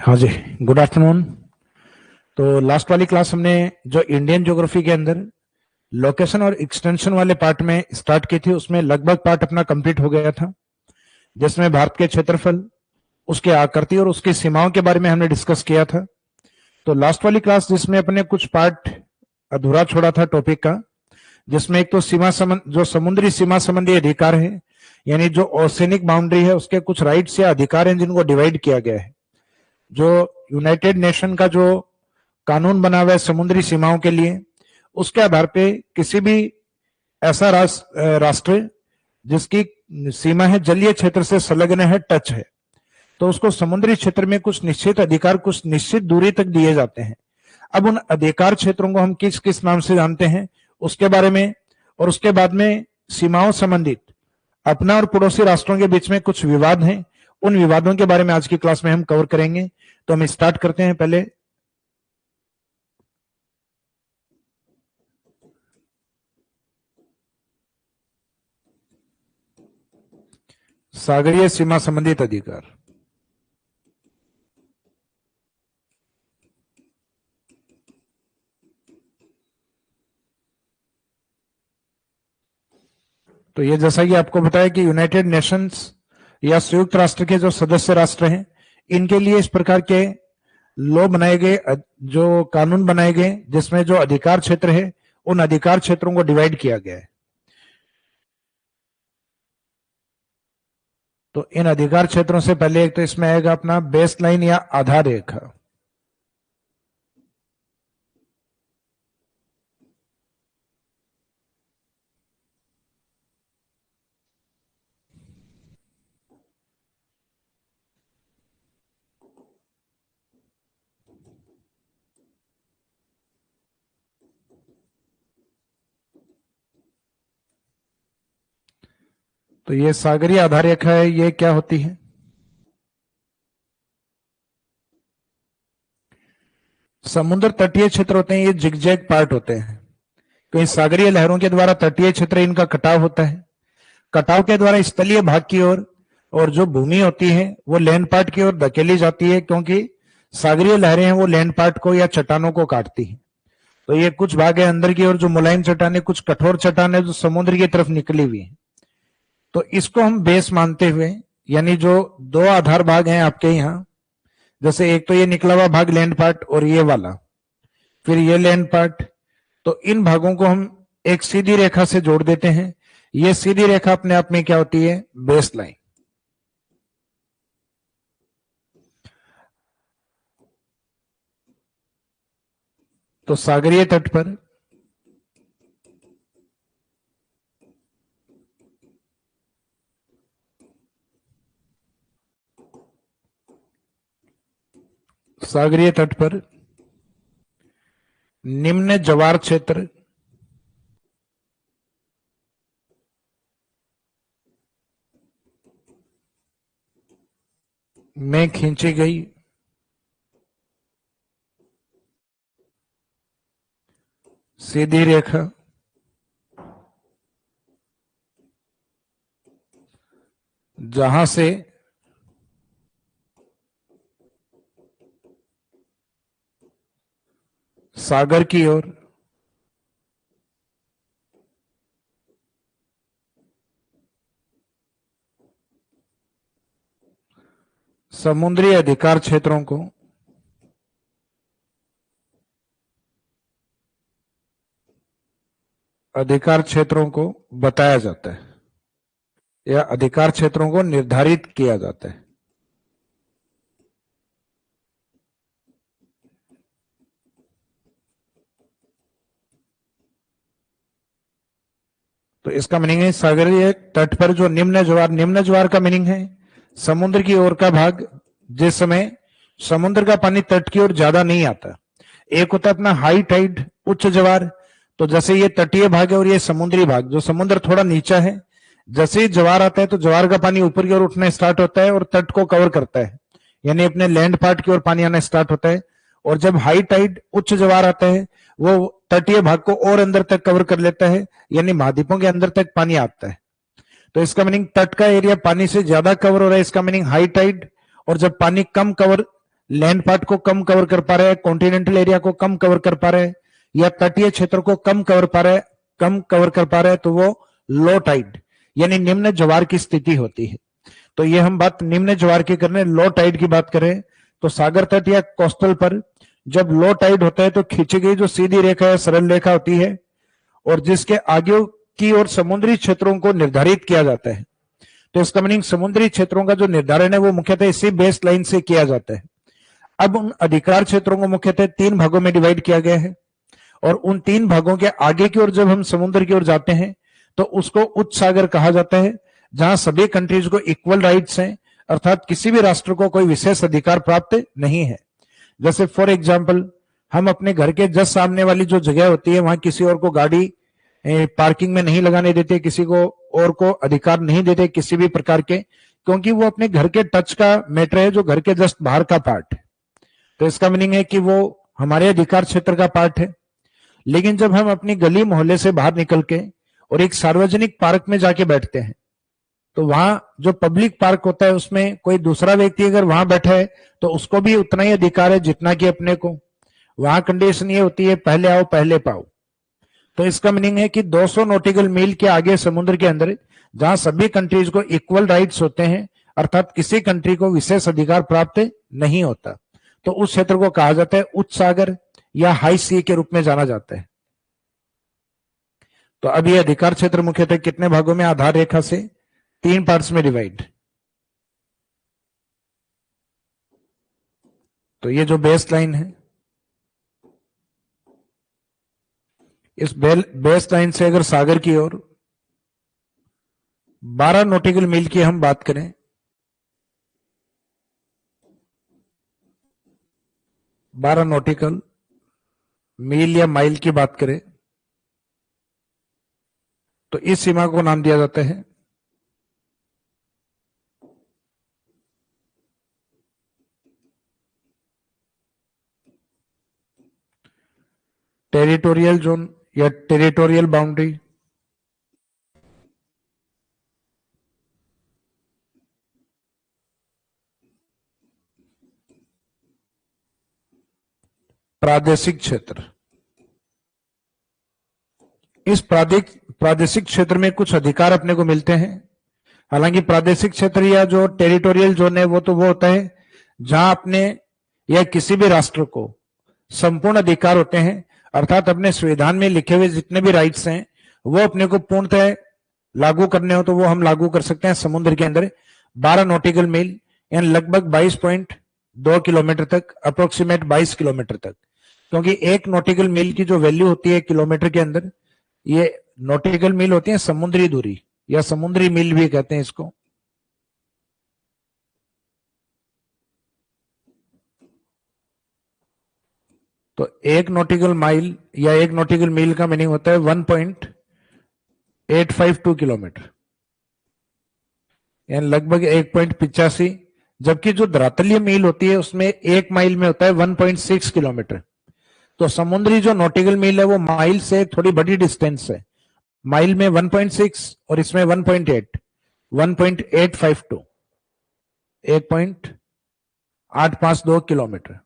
हाँ जी, good afternoon. तो last वाली क्लास हमने जो इंडियन ज्योग्राफी के अंदर लोकेशन और एक्सटेंशन वाले पार्ट में स्टार्ट की थी, उसमें लगभग पार्ट अपना कंप्लीट हो गया था, जिसमें भारत के क्षेत्रफल, उसके आकृति और उसकी सीमाओं के बारे में हमने डिस्कस किया था। तो लास्ट वाली क्लास जिसमें अपने कुछ पार्ट अधूरा छोड़ा था टॉपिक का, जिसमें एक तो सीमा संबंध, जो समुद्री सीमा संबंधी अधिकार है, यानी जो ओशनिक बाउंड्री है, उसके कुछ राइट्स या अधिकार हैं जिनको डिवाइड किया गया है। जो यूनाइटेड नेशन का जो कानून बना हुआ है समुद्री सीमाओं के लिए, उसके आधार पे किसी भी ऐसा राष्ट्र जिसकी सीमा है जलीय क्षेत्र से संलग्न है, टच है, तो उसको समुद्री क्षेत्र में कुछ निश्चित अधिकार कुछ निश्चित दूरी तक दिए जाते हैं। अब उन अधिकार क्षेत्रों को हम किस किस नाम से जानते हैं उसके बारे में, और उसके बाद में सीमाओं संबंधित अपना और पड़ोसी राष्ट्रों के बीच में कुछ विवाद हैं, उन विवादों के बारे में आज की क्लास में हम कवर करेंगे। तो हम स्टार्ट करते हैं। पहले सागरीय सीमा संबंधित अधिकार। तो ये जैसा कि आपको बताया कि यूनाइटेड नेशंस या संयुक्त राष्ट्र के जो सदस्य राष्ट्र हैं, इनके लिए इस प्रकार के लॉ बनाए गए, जो कानून बनाए गए, जिसमें जो अधिकार क्षेत्र है उन अधिकार क्षेत्रों को डिवाइड किया गया है। तो इन अधिकार क्षेत्रों से पहले एक तो इसमें आएगा अपना बेस लाइन या आधार रेखा। तो ये सागरीय आधार रेखा है, ये क्या होती है? समुद्र तटीय क्षेत्र होते हैं, ये जिगजैग पार्ट होते हैं, क्योंकि सागरीय लहरों के द्वारा तटीय क्षेत्र इनका कटाव होता है। कटाव के द्वारा स्थलीय भाग की ओर और जो भूमि होती है वो लैंड पार्ट की ओर धकेली जाती है, क्योंकि सागरीय लहरें हैं वो लैंड पार्ट को या चट्टानों को काटती हैं। तो ये कुछ भाग है अंदर की ओर जो मुलायम चट्टाने, कुछ कठोर चट्टाने जो समुद्र की तरफ निकली हुई है। तो इसको हम बेस मानते हुए, यानी जो दो आधार भाग हैं आपके यहाँ, जैसे एक तो ये निकला हुआ भाग लैंड पार्ट और ये वाला, फिर ये लैंड पार्ट, तो इन भागों को हम एक सीधी रेखा से जोड़ देते हैं। ये सीधी रेखा अपने आप में क्या होती है? Base line. तो सागरीय तट पर निम्न ज्वार क्षेत्र में खींची गई सीधी रेखा जहां से सागर की ओर समुद्री अधिकार क्षेत्रों को बताया जाता है या अधिकार क्षेत्रों को निर्धारित किया जाता है। तो इसका मीनिंग है सागरीय तट पर जो निम्न ज्वार का मीनिंग है समुद्र की ओर का भाग, जिस समय समुद्र का पानी तट की ओर ज्यादा नहीं आता। एक होता है अपना हाई टाइड, उच्च ज्वार, तो जैसे ये तटीय भाग है और ये समुद्री भाग, जो समुद्र थोड़ा नीचा है, जैसे ही ज्वार आता है तो ज्वार का पानी ऊपर की ओर उठना स्टार्ट होता है और तट को कवर करता है, यानी अपने लैंड पार्ट की ओर पानी आना स्टार्ट होता है। और जब हाई टाइड, उच्च ज्वार आता है, वो तटीय भाग को और अंदर तक कवर कर लेता है, यानी महाद्वीपों के अंदर तक पानी आता है। तो इसका मीनिंग तट का एरिया पानी से ज्यादा कवर हो रहा है, इसका मीनिंग हाई टाइड। और जब पानी कम कवर लैंड पार्ट को कम कवर कर पा रहा है, कॉन्टिनेंटल एरिया को कम कवर कर पा रहा है, या तटीय क्षेत्र को कम कवर कर पा रहा है, तो वो लो टाइड यानी निम्न ज्वार की स्थिति होती है। तो ये हम बात निम्न ज्वार की कर रहे हैं। लो टाइड की बात करें तो सागर तट या कोस्टल पर जब लो टाइड होता है तो खींची गई जो सीधी रेखा या सरल रेखा होती है और जिसके आगे की ओर समुद्री क्षेत्रों को निर्धारित किया जाता है। तो इसका मीनिंग समुद्री क्षेत्रों का जो निर्धारण है वो मुख्यतः इसी बेस लाइन से किया जाता है। अब उन अधिकार क्षेत्रों को मुख्यतः 3 भागों में डिवाइड किया गया है और उन 3 भागों के आगे की ओर जब हम समुद्र की ओर जाते हैं तो उसको उच्च सागर कहा जाता है, जहां सभी कंट्रीज को इक्वल राइट्स हैं, अर्थात किसी भी राष्ट्र को कोई विशेष अधिकार प्राप्त नहीं है। जैसे फॉर एग्जाम्पल हम अपने घर के जस्ट सामने वाली जो जगह होती है वहां किसी और को गाड़ी पार्किंग में नहीं लगाने देते, किसी को और को अधिकार नहीं देते किसी भी प्रकार के, क्योंकि वो अपने घर के टच का मैटर है, जो घर के जस्ट बाहर का पार्ट है। तो इसका मीनिंग है कि वो हमारे अधिकार क्षेत्र का पार्ट है। लेकिन जब हम अपनी गली मोहल्ले से बाहर निकल के और एक सार्वजनिक पार्क में जाके बैठते हैं तो वहां जो पब्लिक पार्क होता है उसमें कोई दूसरा व्यक्ति अगर वहां बैठा है तो उसको भी उतना ही अधिकार है जितना कि अपने को। वहां कंडीशन ये होती है पहले आओ पहले पाओ। तो इसका मीनिंग है कि 200 नॉटिकल मील के आगे समुद्र के अंदर जहां सभी कंट्रीज को इक्वल राइट्स होते हैं, अर्थात किसी कंट्री को विशेष अधिकार प्राप्त नहीं होता, तो उस क्षेत्र को कहा जाता है उच्च सागर या हाई सी के रूप में जाना जाता है। तो अब ये अधिकार क्षेत्र मुख्यतः कितने भागों में आधार रेखा से 3 पार्ट्स में डिवाइड। तो ये जो बेस लाइन है, इस बेस लाइन से अगर सागर की ओर 12 नॉटिकल मील की हम बात करें, 12 नॉटिकल मील या माइल की बात करें तो इस सीमा को नाम दिया जाता है टेरिटोरियल जोन या टेरिटोरियल बाउंड्री। प्रादेशिक क्षेत्र, इस प्रादेशिक क्षेत्र में कुछ अधिकार अपने को मिलते हैं। हालांकि प्रादेशिक क्षेत्र या जो टेरिटोरियल जोन है वो होता है जहां अपने या किसी भी राष्ट्र को संपूर्ण अधिकार होते हैं, अर्थात अपने संविधान में लिखे हुए जितने भी राइट्स हैं वो अपने को पूर्णतः लागू करने हो तो वो हम लागू कर सकते हैं समुद्र के अंदर 12 नॉटिकल मील यानी लगभग 22.2 किलोमीटर तक, अप्रोक्सीमेट 22 किलोमीटर तक, क्योंकि एक नॉटिकल मील की जो वैल्यू होती है किलोमीटर के अंदर, ये नॉटिकल मील होती है समुद्री दूरी या समुद्री मील भी कहते हैं इसको। तो एक नॉटिकल माइल या एक नॉटिकल मील का मीनिंग होता है 1.852 किलोमीटर यानी लगभग 1.85, जबकि जो धरातलीय मील होती है उसमें एक माइल में होता है 1.6 किलोमीटर। तो समुद्री जो नॉटिकल मील है वो माइल से थोड़ी बड़ी डिस्टेंस है, माइल में 1.6 और इसमें 1.852, 1.852 किलोमीटर।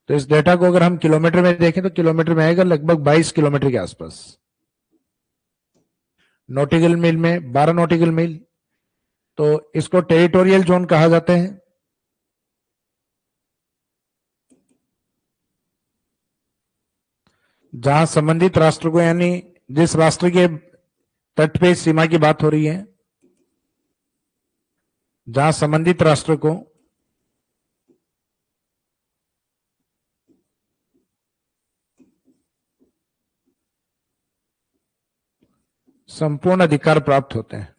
तो इस डेटा को अगर हम किलोमीटर में देखें तो किलोमीटर में आएगा लगभग 22 किलोमीटर के आसपास। नॉटिकल मील में 12 नॉटिकल मील, तो इसको टेरिटोरियल जोन कहा जाता है। जहां संबंधित राष्ट्र को यानी जिस राष्ट्र के तट पे सीमा की बात हो रही है, जहां संबंधित राष्ट्र को संपूर्ण अधिकार प्राप्त होते हैं।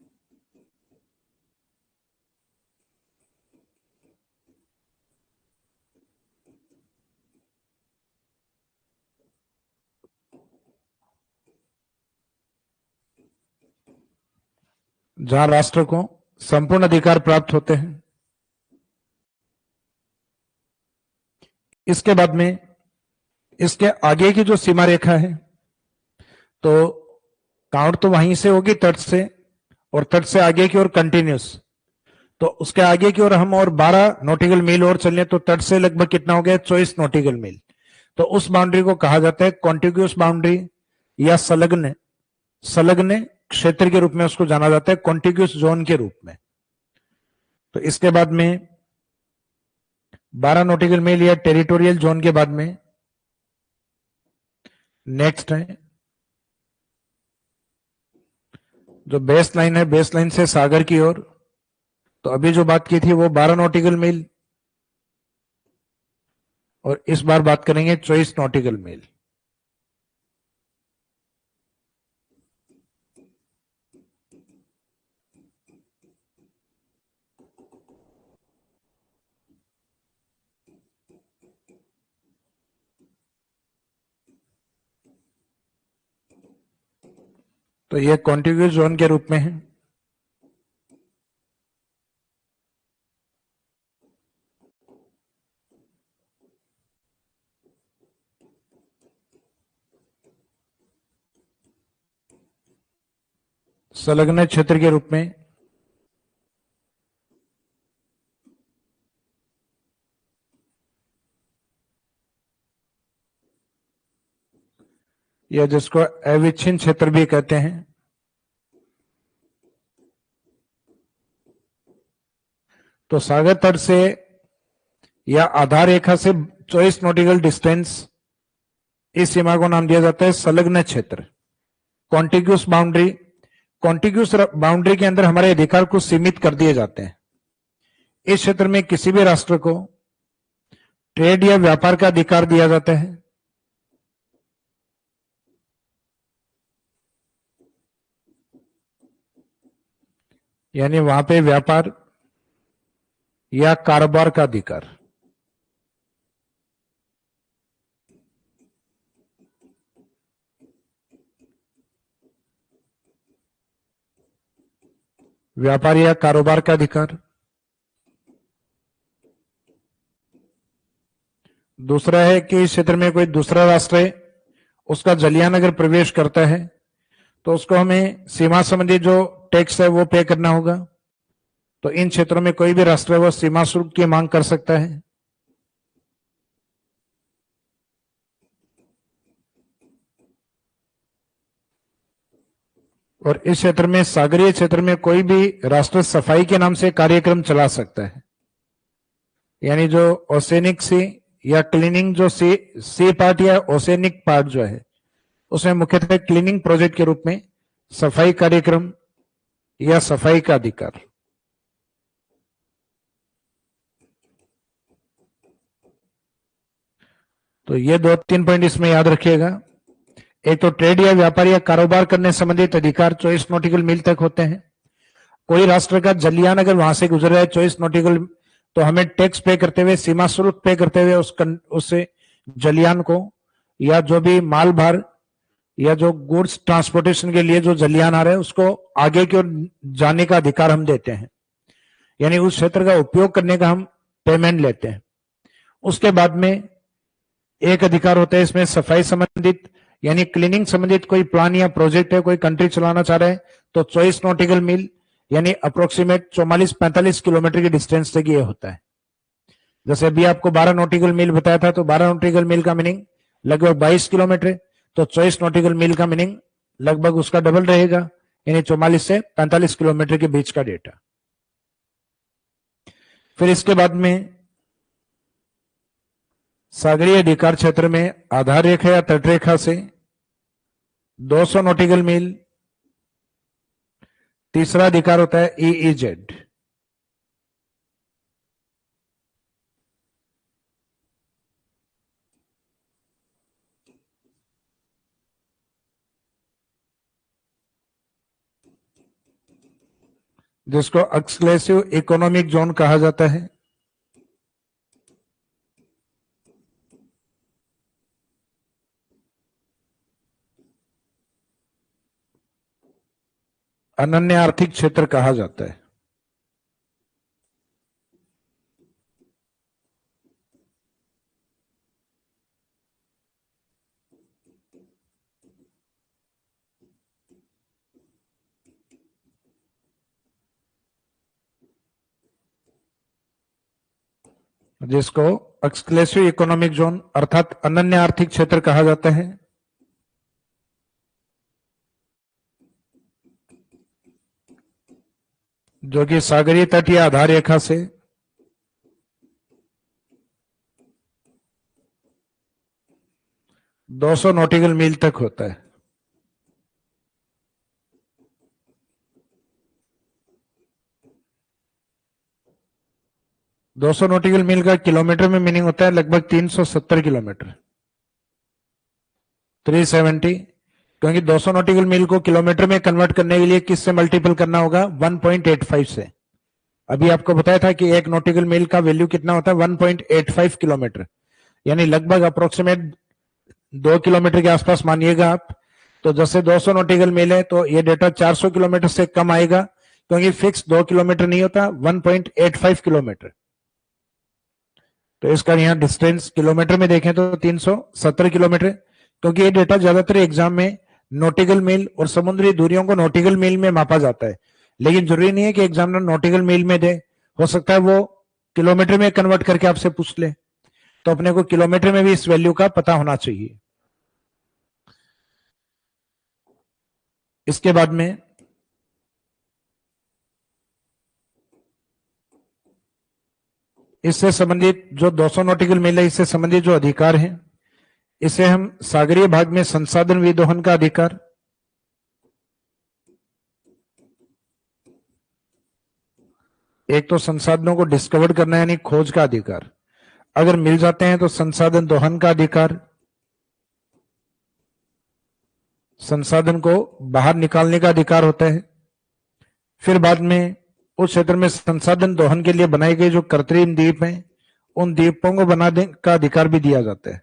जहां राष्ट्र को संपूर्ण अधिकार प्राप्त होते हैं। इसके बाद में इसके आगे की जो सीमा रेखा है, तो काउंट तो वहीं से होगी तट से, और तट से आगे की ओर कंटिन्यूस। तो उसके आगे की ओर हम और 12 नॉटिकल मील और चलें तो तट से लगभग कितना हो गया, 24 नॉटिकल मील। तो उस बाउंड्री को कहा जाता है कॉन्टिग्यूस बाउंड्री या संलग्न संलग्न क्षेत्र के रूप में उसको जाना जाता है, कॉन्टिग्यूस जोन के रूप में। तो इसके बाद में 12 नॉटिकल मील या टेरिटोरियल जोन के बाद में नेक्स्ट है जो बेस लाइन है, बेस लाइन से सागर की ओर। तो अभी जो बात की थी वो 12 नॉटिकल मील, और इस बार बात करेंगे 24 नॉटिकल मील। तो ये कॉन्टिग्यूस जोन के रूप में है। संलग्न क्षेत्र के रूप में या जिसको अविच्छिन्न क्षेत्र भी कहते हैं। तो सागर तट से या आधार रेखा से 24 नॉटिकल डिस्टेंस, इस सीमा को नाम दिया जाता है संलग्न क्षेत्र, कॉन्टिग्यूस बाउंड्री। कॉन्टिग्यूस बाउंड्री के अंदर हमारे अधिकार को सीमित कर दिए जाते हैं। इस क्षेत्र में किसी भी राष्ट्र को ट्रेड या व्यापार का अधिकार दिया जाता है। यानी वहां पे व्यापार या कारोबार का अधिकार। व्यापार या कारोबार का अधिकार। दूसरा है कि इस क्षेत्र में कोई दूसरा राष्ट्र है, उसका जलियान अगर प्रवेश करता है तो उसको हमें सीमा संबंधी जो टैक्स है वो पे करना होगा। तो इन क्षेत्रों में कोई भी राष्ट्र है वो सीमा शुल्क की मांग कर सकता है। और इस क्षेत्र में, सागरीय क्षेत्र में, कोई भी राष्ट्र सफाई के नाम से कार्यक्रम चला सकता है। यानी जो ओसेनिक सी या क्लीनिंग जो सी पार्ट या ओसेनिक पार्ट जो है उसमें मुख्यतः क्लीनिंग प्रोजेक्ट के रूप में सफाई कार्यक्रम या सफाई का अधिकार। तो ये 2-3 पॉइंट इसमें याद रखिएगा। एक तो ट्रेड या व्यापार या कारोबार करने संबंधित अधिकार 24 नॉटिकल मील तक होते हैं। कोई राष्ट्र का जलयान अगर वहां से गुजर रहा है 24 नॉटिकल, तो हमें टैक्स पे करते हुए, सीमा शुल्क पे करते हुए उससे जलयान को, या जो भी माल भार या जो गुड्स ट्रांसपोर्टेशन के लिए जो जलयान आ रहा है उसको आगे की ओर जाने का अधिकार हम देते हैं। यानी उस क्षेत्र का उपयोग करने का हम पेमेंट लेते हैं। उसके बाद में एक अधिकार होता है इसमें सफाई संबंधित, यानी क्लीनिंग संबंधित कोई प्लान या प्रोजेक्ट है, कोई कंट्री चलाना चाह रहा है, तो 24 नॉटिकल मील यानी अप्रोक्सीमेट 44-45 किलोमीटर की डिस्टेंस तक ये होता है। जैसे अभी आपको 12 नॉटिकल मील बताया था, तो 12 नॉटिकल मील का मीनिंग लगभग 22 किलोमीटर, तो 24 नॉटिकल मील का मीनिंग लगभग उसका डबल रहेगा, यानी 44 से 45 किलोमीटर के बीच का डेटा। फिर इसके बाद में सागरीय अधिकार क्षेत्र में आधार रेखा या तटरेखा से 200 नॉटिकल मील। तीसरा अधिकार होता है ईईजेड। जिसको एक्सक्लूसिव इकोनॉमिक जोन कहा जाता है। अनन्य आर्थिक क्षेत्र कहा जाता है। जिसको एक्सक्लूसिव इकोनॉमिक जोन अर्थात अनन्य आर्थिक क्षेत्र कहा जाता है। जो कि सागरीय तट या आधार रेखा से 200 नॉटिकल मील तक होता है। दो सौ नॉटिकल मील का किलोमीटर में मीनिंग होता है लगभग 370 किलोमीटर, 370। क्योंकि 200 नॉटिकल मील को किलोमीटर में कन्वर्ट करने के लिए किससे मल्टीपल करना होगा? 1.85 से। अभी आपको बताया था कि एक नॉटिकल मील का वैल्यू कितना होता है? 1.85 किलोमीटर, यानी लगभग अप्रोक्सीमेट 2 किलोमीटर के आसपास मानिएगा आप। तो जैसे 200 नॉटिकल मील है तो ये डेटा 400 किलोमीटर से कम आएगा, क्योंकि फिक्स 2 किलोमीटर नहीं होता, 1.85 किलोमीटर। तो इसका यहाँ डिस्टेंस किलोमीटर में देखें तो 370 किलोमीटर, क्योंकि ये डेटा ज्यादातर एग्जाम में नॉटिकल मील और समुद्री दूरियों को नॉटिकल मील में मापा जाता है, लेकिन जरूरी नहीं है कि एग्जामिनर नॉटिकल मील में दे, हो सकता है वो किलोमीटर में कन्वर्ट करके आपसे पूछ ले। तो अपने को किलोमीटर में भी इस वैल्यू का पता होना चाहिए। इसके बाद में इससे संबंधित जो 200 नॉटिकल मील है, इससे संबंधित जो अधिकार हैं, इसे हम सागरीय भाग में संसाधन विदोहन का अधिकार, एक तो संसाधनों को डिस्कवर करना यानी खोज का अधिकार, अगर मिल जाते हैं तो संसाधन दोहन का अधिकार, संसाधन को बाहर निकालने का अधिकार होता है। फिर बाद में उस क्षेत्र में संसाधन दोहन के लिए बनाए गए जो कृत्रिम द्वीप हैं, उन द्वीपों को बनाने का अधिकार भी दिया जाता है।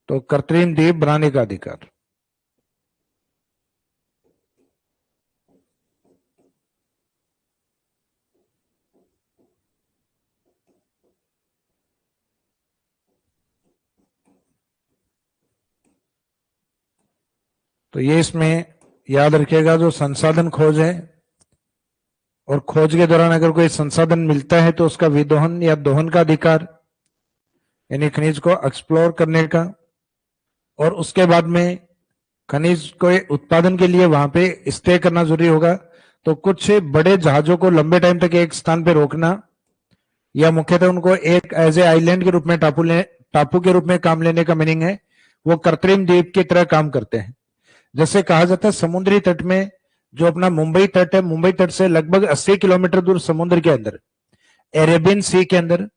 तो कृत्रिम द्वीप बनाने का अधिकार, तो ये इसमें याद रखिएगा, जो संसाधन खोज है और खोज के दौरान अगर कोई संसाधन मिलता है तो उसका विदोहन या दोहन का अधिकार, यानी खनिज को एक्सप्लोर करने का, और उसके बाद में खनिज को उत्पादन के लिए वहां पे स्टे करना जरूरी होगा। तो कुछ बड़े जहाजों को लंबे टाइम तक एक स्थान पे रोकना या मुख्यतः उनको एक एज ए आइलैंड के रूप में टापू के रूप में काम लेने का मीनिंग है, वो कृत्रिम द्वीप की तरह काम करते हैं। जैसे कहा जाता है समुद्री तट में जो अपना मुंबई तट है, मुंबई तट से लगभग 80 किलोमीटर दूर समुद्र के अंदर अरेबियन सी के अंदर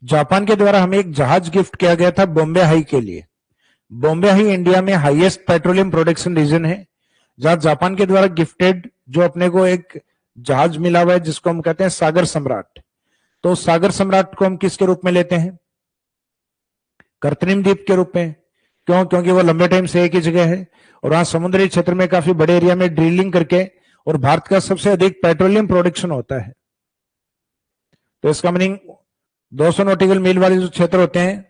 जापान के द्वारा हमें एक जहाज गिफ्ट किया गया था बॉम्बे हाई के लिए। बॉम्बे हाई इंडिया में हाईएस्ट पेट्रोलियम प्रोडक्शन रीजन है, जहां जापान के द्वारा गिफ्टेड जो अपने को एक जहाज मिला हुआ है जिसको हम कहते हैं सागर सम्राट। तो सागर सम्राट को हम किसके रूप में लेते हैं? कृत्रिम द्वीप के रूप में। क्यों? क्योंकि वो लंबे टाइम से एक ही जगह है और वहां समुद्री क्षेत्र में काफी बड़े एरिया में ड्रिलिंग करके, और भारत का सबसे अधिक पेट्रोलियम प्रोडक्शन होता है। तो इसका मीनिंग 200 नॉटिकल मील वाले जो क्षेत्र होते हैं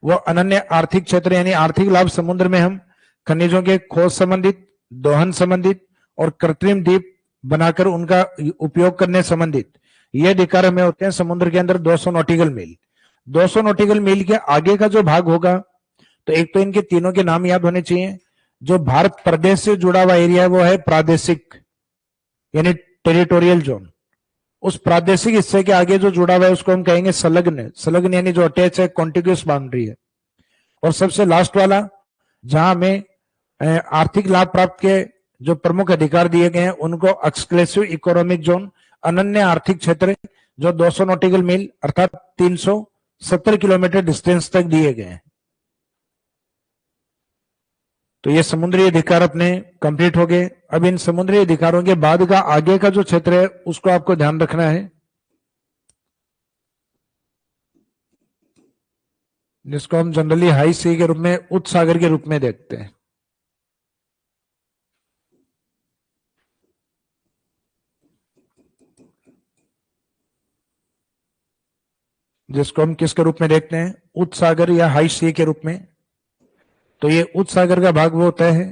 वो अनन्य आर्थिक क्षेत्र, यानी आर्थिक लाभ समुद्र में हम खनिजों के खोज संबंधित, दोहन संबंधित और कृत्रिम द्वीप बनाकर उनका उपयोग करने संबंधित ये अधिकार हमें होते हैं समुद्र के अंदर 200 नॉटिकल मील। 200 नॉटिकल मील के आगे का जो भाग होगा, तो एक तो इनके तीनों के नाम याद होने चाहिए। जो भारत प्रदेश से जुड़ा हुआ एरिया है वो है प्रादेशिक, यानी टेरिटोरियल जोन। उस प्रादेशिक हिस्से के आगे जो जुड़ा हुआ है उसको हम कहेंगे संलग्न। संलग्न यानी जो अटैच है, कॉन्टिग्यूस बाउंड्री है। और सबसे लास्ट वाला जहां हमें आर्थिक लाभ प्राप्त के जो प्रमुख अधिकार दिए गए हैं उनको एक्सक्लूसिव इकोनॉमिक जोन, अनन्य आर्थिक क्षेत्र, जो 200 नॉटिकल मील अर्थात 370 किलोमीटर डिस्टेंस तक दिए गए हैं। तो ये समुद्री अधिकार अपने कंप्लीट हो गए। अब इन समुद्री अधिकारों के बाद का आगे का जो क्षेत्र है उसको आपको ध्यान रखना है, जिसको हम जनरली हाई सी के रूप में, उच्च सागर के रूप में देखते हैं। जिसको हम किसके रूप में देखते हैं? उच्च सागर या हाई सी के रूप में। तो ये उच्च सागर का भाग वो होता है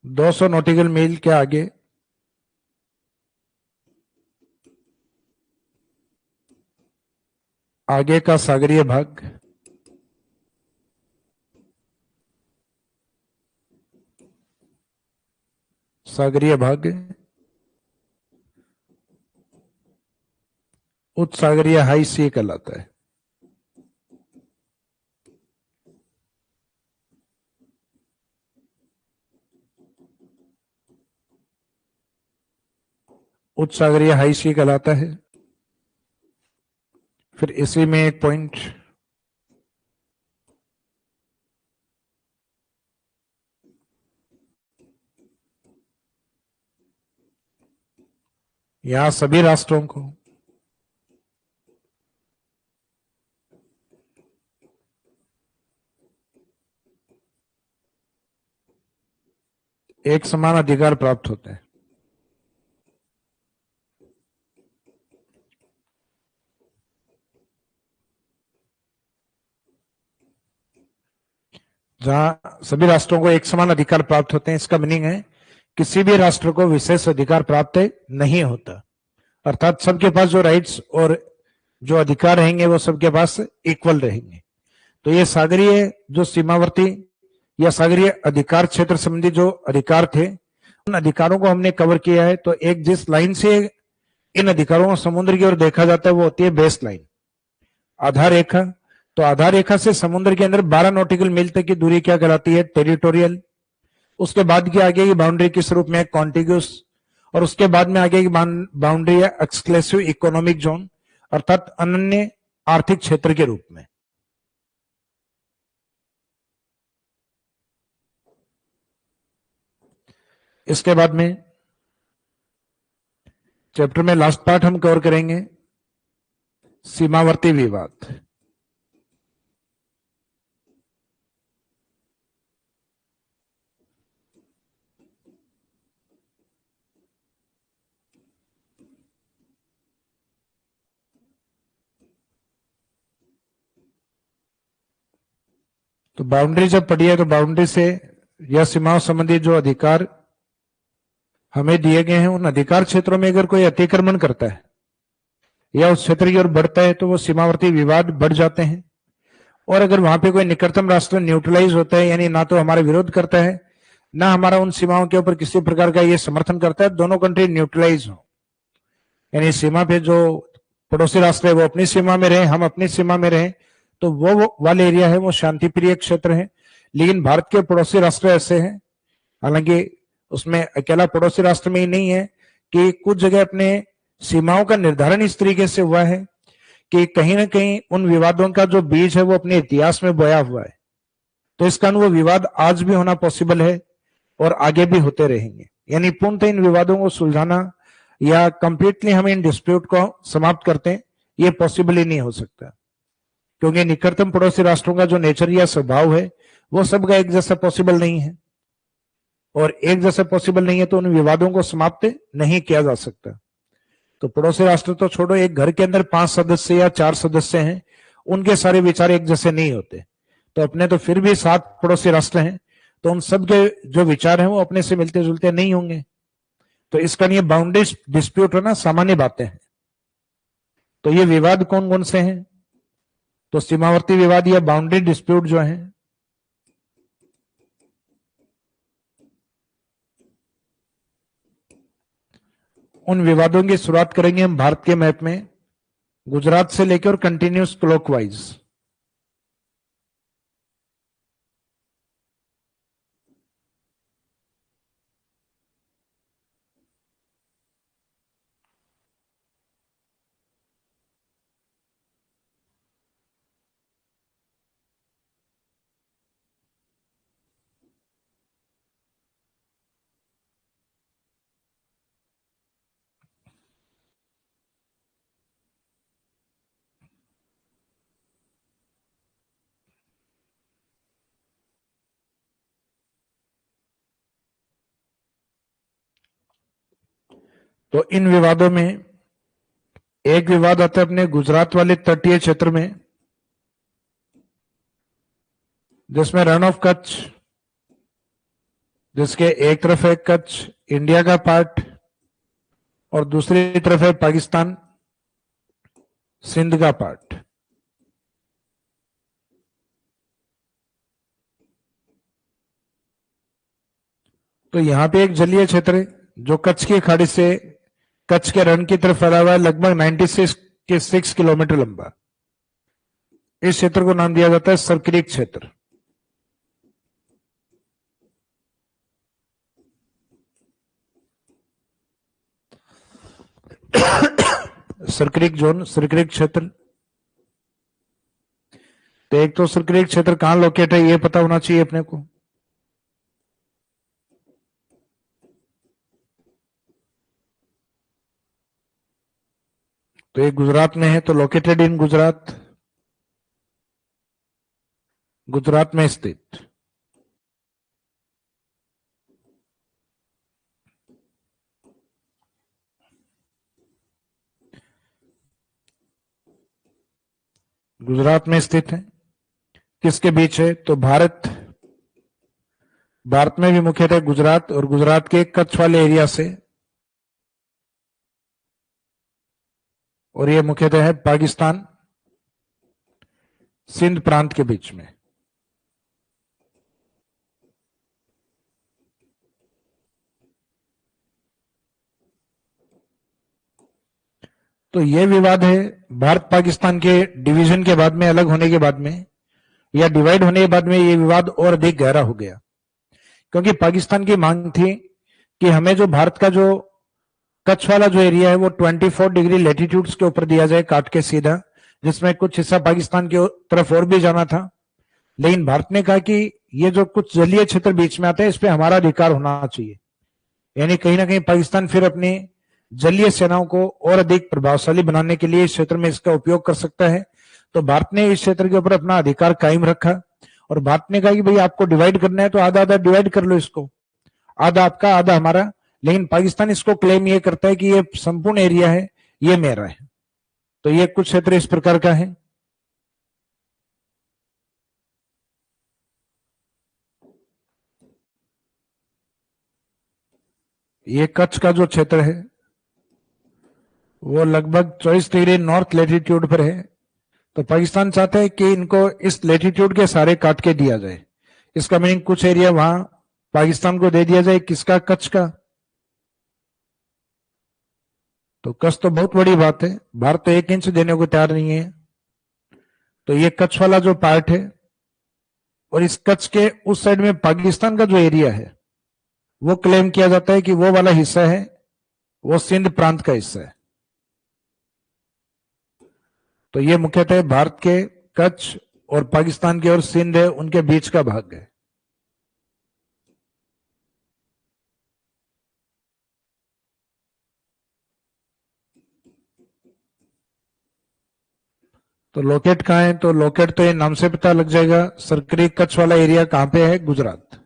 200 नॉटिकल मील के आगे, आगे का सागरीय भाग, सागरीय भाग, उच्च सागरीय हाई सी कहलाता है। उच्च सागरीय हाई सी कहलाता है। फिर इसी में एक पॉइंट, यहां सभी राष्ट्रों को एक समान अधिकार प्राप्त होते हैं। जहां सभी राष्ट्रों को एक समान अधिकार प्राप्त होते हैं, इसका मीनिंग है किसी भी राष्ट्र को विशेष अधिकार प्राप्त नहीं होता, अर्थात सबके पास जो राइट्स और जो अधिकार रहेंगे वो सबके पास इक्वल रहेंगे। तो ये सागरीय जो सीमावर्ती या सागरीय अधिकार क्षेत्र संबंधी जो अधिकार थे, उन अधिकारों को हमने कवर किया है। तो एक जिस लाइन से इन अधिकारों को समुद्र की ओर देखा जाता है वो होती है बेस लाइन, आधार रेखा। तो आधार रेखा से समुद्र के अंदर 12 नॉटिकल मील तक की दूरी क्या कहलाती है? टेरिटोरियल। उसके बाद की आगे की बाउंड्री किस रूप में है? कॉन्टिग्यूस। और उसके बाद में आगे की बाउंड्री है एक्सक्लूसिव इकोनॉमिक जोन, अर्थात अनन्य आर्थिक क्षेत्र के रूप में। इसके बाद में चैप्टर में लास्ट पार्ट हम कवर करेंगे सीमावर्ती विवाद। तो बाउंड्री जब पड़ी है तो बाउंड्री से या सीमाओं संबंधी जो अधिकार हमें दिए गए हैं, उन अधिकार क्षेत्रों में अगर कोई अतिक्रमण करता है या उस क्षेत्र की ओर बढ़ता है तो वो सीमावर्ती विवाद बढ़ जाते हैं। और अगर वहां पे कोई निकटतम राष्ट्र न्यूट्रलाइज होता है, यानी ना तो हमारा विरोध करता है ना हमारा उन सीमाओं के ऊपर किसी प्रकार का ये समर्थन करता है, दोनों कंट्री न्यूट्रलाइज हो, यानी सीमा पे जो पड़ोसी राष्ट्र है वो अपनी सीमा में रहे, हम अपनी सीमा में रहे, तो वो वाले एरिया है वो शांति प्रिय क्षेत्र है। लेकिन भारत के पड़ोसी राष्ट्र ऐसे हैं, हालांकि उसमें अकेला पड़ोसी राष्ट्र में ही नहीं है, कि कुछ जगह अपने सीमाओं का निर्धारण इस तरीके से हुआ है कि कहीं ना कहीं उन विवादों का जो बीज है वो अपने इतिहास में बोया हुआ है। तो इस कारण वो विवाद आज भी होना पॉसिबल है और आगे भी होते रहेंगे। यानी पूर्णतः इन विवादों को सुलझाना या कंप्लीटली हम इन डिस्प्यूट को समाप्त करते हैं, ये पॉसिबल ही नहीं हो सकता, क्योंकि निकटतम पड़ोसी राष्ट्रों का जो नेचर या स्वभाव है वो सबका एक जैसा पॉसिबल नहीं है, और एक जैसा पॉसिबल नहीं है तो उन विवादों को समाप्त नहीं किया जा सकता। तो पड़ोसी राष्ट्र तो छोड़ो, एक घर के अंदर 5 सदस्य या 4 सदस्य हैं, उनके सारे विचार एक जैसे नहीं होते। तो अपने तो फिर भी 7 पड़ोसी राष्ट्र हैं, तो उन सब के जो विचार हैं वो अपने से मिलते जुलते नहीं होंगे। तो इसका ये बाउंड्री डिस्प्यूट होना सामान्य बातें हैं। तो ये विवाद कौन कौन से हैं? तो सीमावर्ती विवाद या बाउंड्री डिस्प्यूट जो है, उन विवादों की शुरुआत करेंगे हम भारत के मैप में, गुजरात से लेकर कंटिन्यूस क्लॉकवाइज। तो इन विवादों में एक विवाद आता है अपने गुजरात वाले तटीय क्षेत्र में, जिसमें रन ऑफ कच्छ, जिसके एक तरफ है कच्छ इंडिया का पार्ट और दूसरी तरफ है पाकिस्तान सिंध का पार्ट। तो यहाँ पे एक जलीय क्षेत्र है जो कच्छ की खाड़ी से कच्छ के रण की तरफ फैला हुआ है, लगभग 96 किलोमीटर लंबा। इस क्षेत्र को नाम दिया जाता है सरक्रीक क्षेत्र। सरक्रीक जोन, सरक्रीक क्षेत्र। तो एक तो सरक्रीक क्षेत्र कहां लोकेट है ये पता होना चाहिए अपने को। तो ये गुजरात में है, तो लोकेटेड इन गुजरात, गुजरात में स्थित। गुजरात में स्थित है। किसके बीच है? तो भारत में भी मुख्यतः गुजरात और गुजरात के कच्छ वाले एरिया से, और ये मुख्यतः है पाकिस्तान सिंध प्रांत के बीच में। तो ये विवाद है भारत पाकिस्तान के डिवीजन के बाद में, अलग होने के बाद में या डिवाइड होने के बाद में, ये विवाद और अधिक गहरा हो गया। क्योंकि पाकिस्तान की मांग थी कि हमें जो भारत का जो कच्छ वाला जो एरिया है वो 24 डिग्री लेटीट्यूड्स के ऊपर दिया जाए, काट के सीधा, जिसमें कुछ हिस्सा पाकिस्तान की तरफ और भी जाना था। लेकिन भारत ने कहा कि ये जो कुछ जलीय क्षेत्र बीच में आते हैं इस पे हमारा अधिकार होना चाहिए। यानी कहीं ना कहीं पाकिस्तान फिर अपनी जलीय सेनाओं को और अधिक प्रभावशाली बनाने के लिए इस क्षेत्र में इसका उपयोग कर सकता है। तो भारत ने इस क्षेत्र के ऊपर अपना अधिकार कायम रखा और भारत ने कहा कि भाई आपको डिवाइड करना है तो आधा आधा डिवाइड कर लो इसको, आधा आपका आधा हमारा। लेकिन पाकिस्तान इसको क्लेम ये करता है कि ये संपूर्ण एरिया है, ये मेरा है। तो ये कुछ क्षेत्र इस प्रकार का है। ये कच्छ का जो क्षेत्र है वो लगभग 24 डिग्री नॉर्थ लेटीट्यूड पर है। तो पाकिस्तान चाहता है कि इनको इस लेटीट्यूड के सारे काट के दिया जाए। इसका मीनिंग कुछ एरिया वहां पाकिस्तान को दे दिया जाए। किसका? कच्छ का। तो कच्छ तो बहुत बड़ी बात है, भारत तो 1 इंच देने को तैयार नहीं है। तो ये कच्छ वाला जो पार्ट है, और इस कच्छ के उस साइड में पाकिस्तान का जो एरिया है वो क्लेम किया जाता है कि वो वाला हिस्सा है वो सिंध प्रांत का हिस्सा है। तो ये मुख्यतः भारत के कच्छ और पाकिस्तान के और सिंध है उनके बीच का भाग है। तो लोकेट कहाँ है? तो लोकेट तो ये नाम से पता लग जाएगा। सरकरी कच्छ वाला एरिया कहां पे है? गुजरात।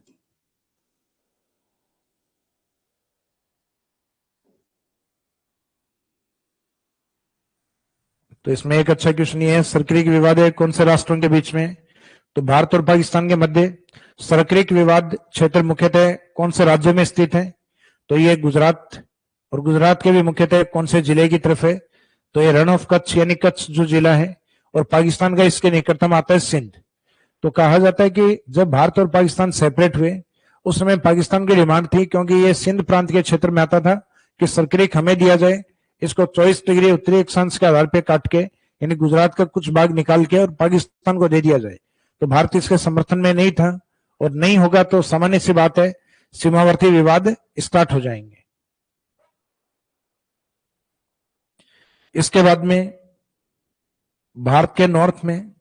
तो इसमें एक अच्छा क्वेश्चन ये है, सरकरी विवाद है कौन से राष्ट्रों के बीच में? तो भारत और पाकिस्तान के मध्य सरकरी विवाद क्षेत्र मुख्यतः कौन से राज्य में स्थित है? तो ये गुजरात, और गुजरात के भी मुख्यतः कौन से जिले की तरफ है? तो ये रण ऑफ कच्छ यानी कच्छ जो जिला है, और पाकिस्तान का इसके निकटतम आता है सिंध। तो कहा जाता है कि जब भारत और पाकिस्तान सेपरेट हुए उस समय पाकिस्तान की डिमांड थी, क्योंकि ये सिंध प्रांत के क्षेत्र में आता था, कि सरक्रीक हमें दिया जाए, इसको 24 डिग्री उत्तरी अक्षांश के आधार पर काट के यानी गुजरात का कुछ भाग निकाल के और पाकिस्तान को दे दिया जाए। तो भारत इसके समर्थन में नहीं था, और नहीं होगा तो सामान्य सी बात है सीमावर्ती विवाद स्टार्ट हो जाएंगे। इसके बाद में भारत के नॉर्थ में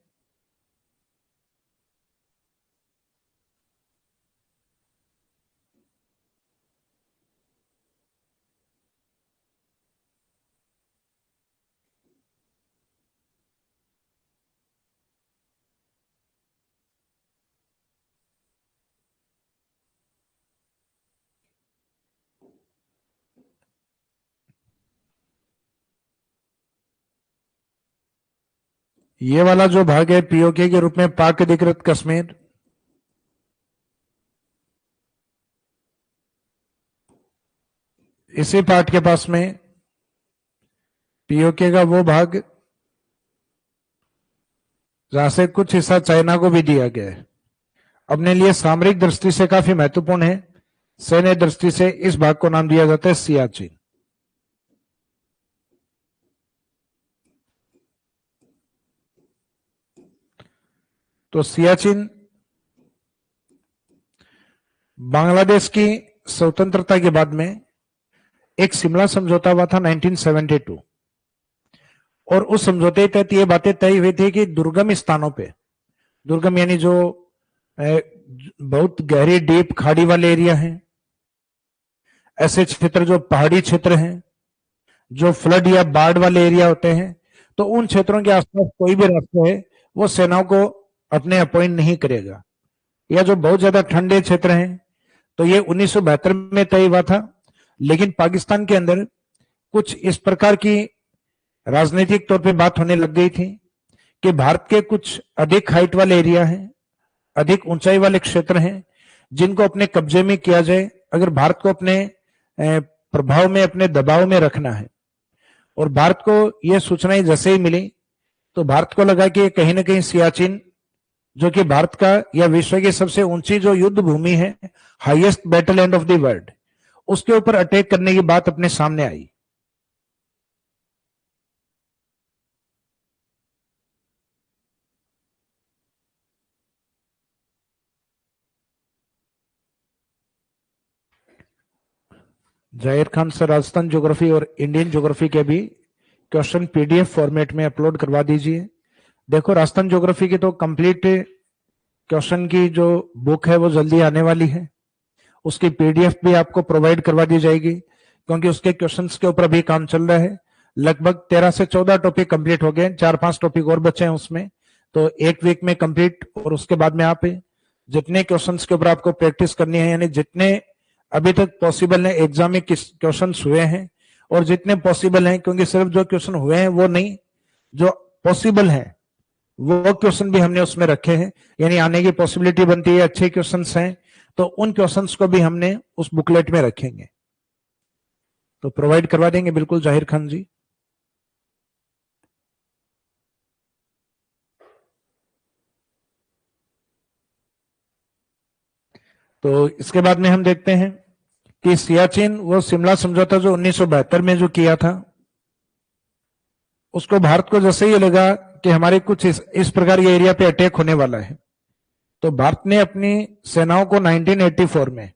ये वाला जो भाग है पीओके के रूप में पाक अधिकृत कश्मीर, इसी पार्ट के पास में पीओके का वो भाग जहां से कुछ हिस्सा चाइना को भी दिया गया है, अपने लिए सामरिक दृष्टि से काफी महत्वपूर्ण है। सैन्य दृष्टि से इस भाग को नाम दिया जाता है सियाचिन। तो सियाचिन बांग्लादेश की स्वतंत्रता के बाद में एक शिमला समझौता हुआ था 1972, और उस समझौते के तहत ये बातें तय हुई थी कि दुर्गम स्थानों पे, दुर्गम यानी जो बहुत गहरी डीप खाड़ी वाले एरिया हैं, ऐसे क्षेत्र जो पहाड़ी क्षेत्र हैं, जो फ्लड या बाढ़ वाले एरिया होते हैं, तो उन क्षेत्रों के आसपास कोई भी राष्ट्र है वो सेनाओं को अपने अपॉइंट नहीं करेगा। या जो बहुत ज्यादा ठंडे क्षेत्र हैं, तो ये 1972 में तय हुआ था। लेकिन पाकिस्तान के अंदर कुछ इस प्रकार की राजनीतिक तौर पे बात होने लग गई थी कि भारत के कुछ अधिक हाइट वाले एरिया हैं, अधिक ऊंचाई वाले क्षेत्र हैं, जिनको अपने कब्जे में किया जाए अगर भारत को अपने प्रभाव में, अपने दबाव में रखना है। और भारत को यह सूचनाएं जैसे ही मिली तो भारत को लगा कि कहीं ना कहीं सियाचिन, जो कि भारत का या विश्व की सबसे ऊंची जो युद्ध भूमि है, highest battle land of the world, उसके ऊपर अटैक करने की बात अपने सामने आई। जाहिर खान सर, राजस्थान ज्योग्राफी और इंडियन ज्योग्राफी के भी क्वेश्चन पीडीएफ फॉर्मेट में अपलोड करवा दीजिए। देखो, राजस्थान ज्योग्राफी की तो कंप्लीट क्वेश्चन की जो बुक है वो जल्दी आने वाली है, उसकी पीडीएफ भी आपको प्रोवाइड करवा दी जाएगी, क्योंकि उसके क्वेश्चंस के ऊपर अभी काम चल रहा है। लगभग 13 से 14 टॉपिक कंप्लीट हो गए, 4-5 टॉपिक और बचे हैं उसमें, तो एक वीक में कंप्लीट। और उसके बाद में आप जितने क्वेश्चंस के ऊपर आपको प्रैक्टिस करनी है, यानी जितने अभी तक पॉसिबल है एग्जाम में क्वेश्चन हुए हैं, और जितने पॉसिबल हैं, क्योंकि सिर्फ जो क्वेश्चन हुए हैं वो नहीं, जो पॉसिबल है वो क्वेश्चन भी हमने उसमें रखे हैं, यानी आने की पॉसिबिलिटी बनती है, अच्छे क्वेश्चंस हैं, तो उन क्वेश्चंस को भी हमने उस बुकलेट में रखेंगे, तो प्रोवाइड करवा देंगे बिल्कुल जाहिर खान जी। तो इसके बाद में हम देखते हैं कि सियाचिन, वो शिमला समझौता जो 1972 में जो किया था, उसको भारत को जैसे ही लगा कि हमारे कुछ इस प्रकार के एरिया पे अटैक होने वाला है, तो भारत ने अपनी सेनाओं को 1984 में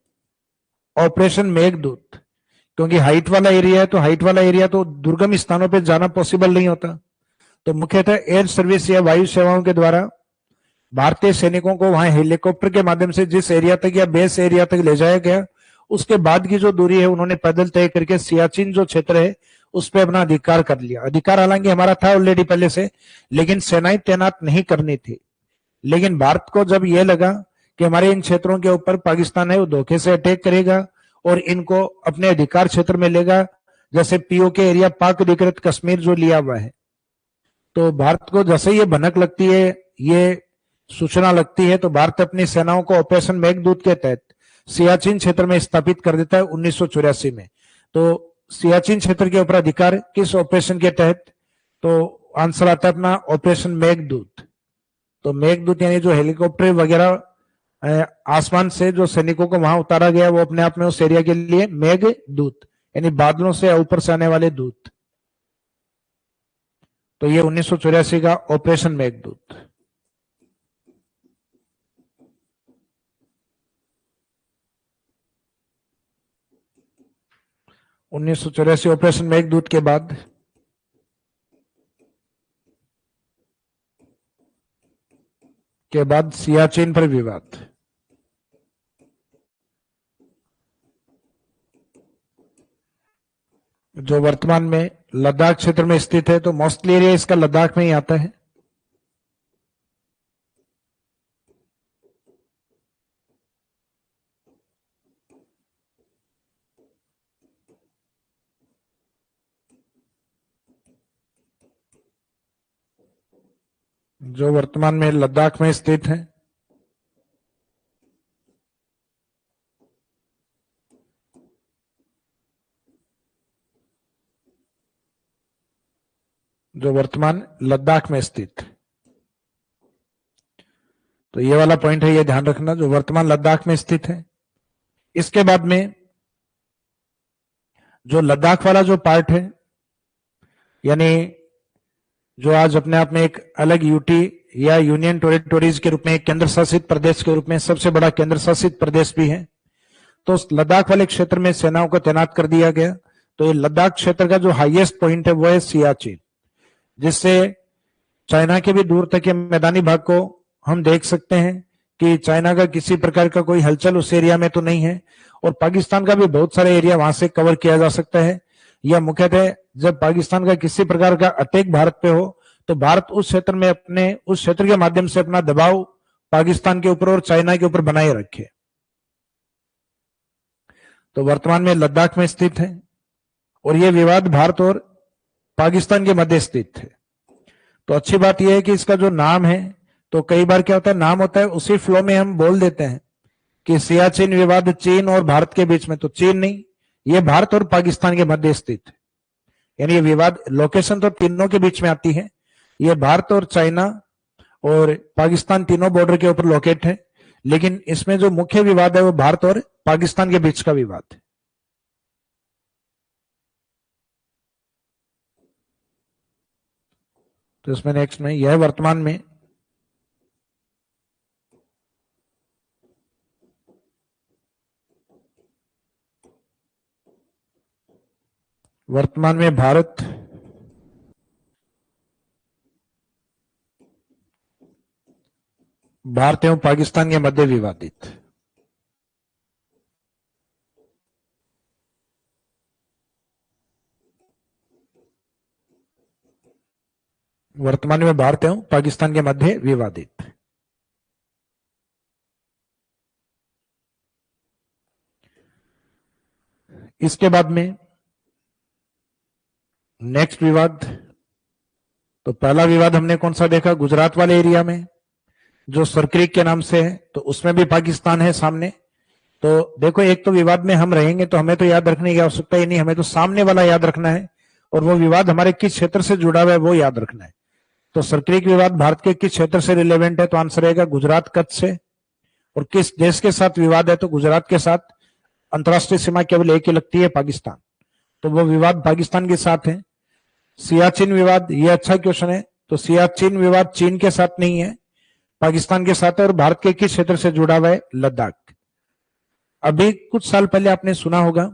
ऑपरेशन मेघदूत, क्योंकि हाइट वाला एरिया है, तो हाइट वाला एरिया तो दुर्गम स्थानों पे जाना पॉसिबल नहीं होता, तो मुख्यतः एयर सर्विस या वायु सेवाओं के द्वारा भारतीय सैनिकों को वहां हेलीकॉप्टर के माध्यम से जिस एरिया तक या बेस एरिया तक ले जाया गया, उसके बाद की जो दूरी है उन्होंने पैदल तय करके सियाचिन जो क्षेत्र है उस पर अपना अधिकार कर लिया। अधिकार हालांकि हमारा था ऑलरेडी पहले से, लेकिन सेनाएं तैनात नहीं करनी थी। लेकिन भारत को जब यह लगा कि हमारे इन क्षेत्रों के ऊपर पाकिस्तान है वो धोखे से अटैक करेगा और इनको अपने अधिकार क्षेत्र में लेगा, जैसे पीओके एरिया, पाक अधिकृत कश्मीर जो लिया हुआ है, तो भारत को जैसे ये भनक लगती है, ये सूचना लगती है, तो भारत अपनी सेनाओं को ऑपरेशन मेघदूत के तहत सियाचिन क्षेत्र में स्थापित कर देता है 1984 में। तो सियाचिन क्षेत्र के ऊपर अधिकार किस ऑपरेशन के तहत, तो आंसर आता है अपना ऑपरेशन मेघदूत। तो मेघदूत यानी जो हेलीकॉप्टर वगैरह आसमान से जो सैनिकों को वहां उतारा गया, वो अपने आप में उस एरिया के लिए मेघदूत, यानी बादलों से ऊपर से आने वाले दूत। तो ये 1984 का ऑपरेशन मेघदूत। ऑपरेशन मेघदूत के बाद सियाचिन पर विवाद। जो वर्तमान में लद्दाख क्षेत्र में स्थित है, तो मोस्टली एरिया इसका लद्दाख में ही आता है। जो वर्तमान में लद्दाख में स्थित है। जो वर्तमान लद्दाख में स्थित, तो ये वाला पॉइंट है, ये ध्यान रखना, जो वर्तमान लद्दाख में स्थित है। इसके बाद में जो लद्दाख वाला जो पार्ट है, यानी जो आज अपने आप में एक अलग यूटी या यूनियन टेरिटोरीज के रूप में, एक केंद्र शासित प्रदेश के रूप में सबसे बड़ा केंद्र शासित प्रदेश भी है, तो उस लद्दाख वाले क्षेत्र में सेनाओं को तैनात कर दिया गया। तो ये लद्दाख क्षेत्र का जो हाईएस्ट पॉइंट है वो है सियाचिन, जिससे चाइना के भी दूर तक के मैदानी भाग को हम देख सकते हैं कि चाइना का किसी प्रकार का कोई हलचल उस एरिया में तो नहीं है, और पाकिस्तान का भी बहुत सारे एरिया वहां से कवर किया जा सकता है। या मुख्यतः जब पाकिस्तान का किसी प्रकार का अटैक भारत पे हो तो भारत उस क्षेत्र में अपने उस क्षेत्र के माध्यम से अपना दबाव पाकिस्तान के ऊपर और चाइना के ऊपर बनाए रखे। तो वर्तमान में लद्दाख में स्थित है और यह विवाद भारत और पाकिस्तान के मध्य स्थित है। तो अच्छी बात यह है कि इसका जो नाम है, तो कई बार क्या होता है, नाम होता है उसी फ्लो में हम बोल देते हैं कि सियाचिन विवाद चीन और भारत के बीच में, तो चीन नहीं, ये भारत और पाकिस्तान के मध्य स्थित है। यानी ये विवाद लोकेशन तो तीनों के बीच में आती है, ये भारत और चाइना और पाकिस्तान तीनों बॉर्डर के ऊपर लोकेट है, लेकिन इसमें जो मुख्य विवाद है वो भारत और पाकिस्तान के बीच का विवाद है। तो इसमें नेक्स्ट में यह वर्तमान में भारत एवं पाकिस्तान के मध्य विवादित। वर्तमान में भारत एवं पाकिस्तान के मध्य विवादित। इसके बाद में नेक्स्ट विवाद, तो पहला विवाद हमने कौन सा देखा, गुजरात वाले एरिया में जो सरक्रीक के नाम से है, तो उसमें भी पाकिस्तान है सामने। तो देखो, एक तो विवाद में हम रहेंगे तो हमें तो याद रखने की आवश्यकता ही नहीं, हमें तो सामने वाला याद रखना है और वो विवाद हमारे किस क्षेत्र से जुड़ा हुआ है वो याद रखना है। तो सरक्रीक विवाद भारत के किस क्षेत्र से रिलेवेंट है, तो आंसर रहेगा गुजरात कच्छ से। और किस देश के साथ विवाद है, तो गुजरात के साथ अंतरराष्ट्रीय सीमा केवल एक ही लगती है, पाकिस्तान, तो वो विवाद पाकिस्तान के साथ है। सियाचिन विवाद, ये अच्छा क्वेश्चन है, तो सियाचिन विवाद चीन के साथ नहीं है, पाकिस्तान के साथ है, और भारत के किस क्षेत्र से जुड़ा हुआ है, लद्दाख। अभी कुछ साल पहले आपने सुना होगा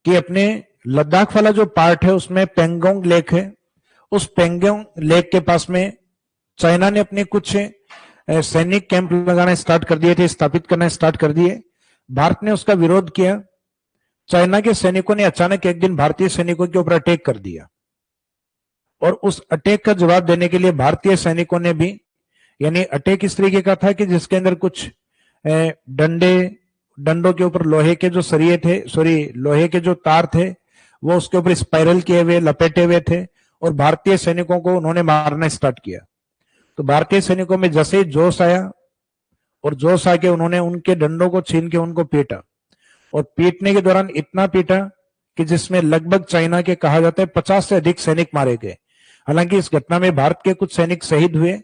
कि अपने लद्दाख वाला जो पार्ट है उसमें पेंगोंग लेक है, उस पेंगोंग लेक के पास में चाइना ने अपने कुछ सैनिक कैंप लगाना स्टार्ट कर दिए थे, स्थापित करना स्टार्ट कर दिए। भारत ने उसका विरोध किया, चाइना के सैनिकों ने अचानक एक दिन भारतीय सैनिकों के ऊपर अटैक कर दिया, और उस अटैक का जवाब देने के लिए भारतीय सैनिकों ने भी, यानी अटैक इस तरीके का था कि जिसके अंदर कुछ डंडों के ऊपर लोहे के जो सरिये थे, लोहे के जो तार थे वो उसके ऊपर स्पाइरल किए हुए, लपेटे हुए थे, और भारतीय सैनिकों को उन्होंने मारना स्टार्ट किया। तो भारतीय सैनिकों में जैसे ही जोश आया, और जोश आके उन्होंने उनके डंडों को छीन के उनको पीटा, और पीटने के दौरान इतना पीटा कि जिसमें लगभग चाइना के कहा जाता है 50 से अधिक सैनिक मारे गए। हालांकि इस घटना में भारत के कुछ सैनिक शहीद हुए,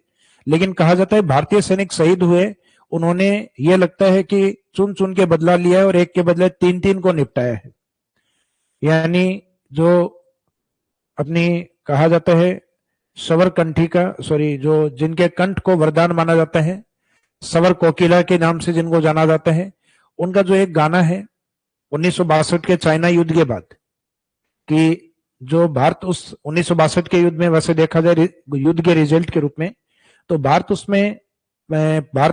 लेकिन कहा जाता है भारतीय सैनिक शहीद हुए, उन्होंने ये लगता है कि चुन चुन के बदला लिया है और एक के बदले 3-3 को निपटाया है। यानी जो अपनी कहा जाता है सवर कंठी का, जो जिनके कंठ को वरदान माना जाता है, सवर कोकिला के नाम से जिनको जाना जाता है, उनका जो एक गाना है 1962 के चाइना युद्ध के बाद, कि जो भारत उस 1962 के युद्ध में, वैसे देखा जाए युद्ध के रिजल्ट के रूप में, तो भारत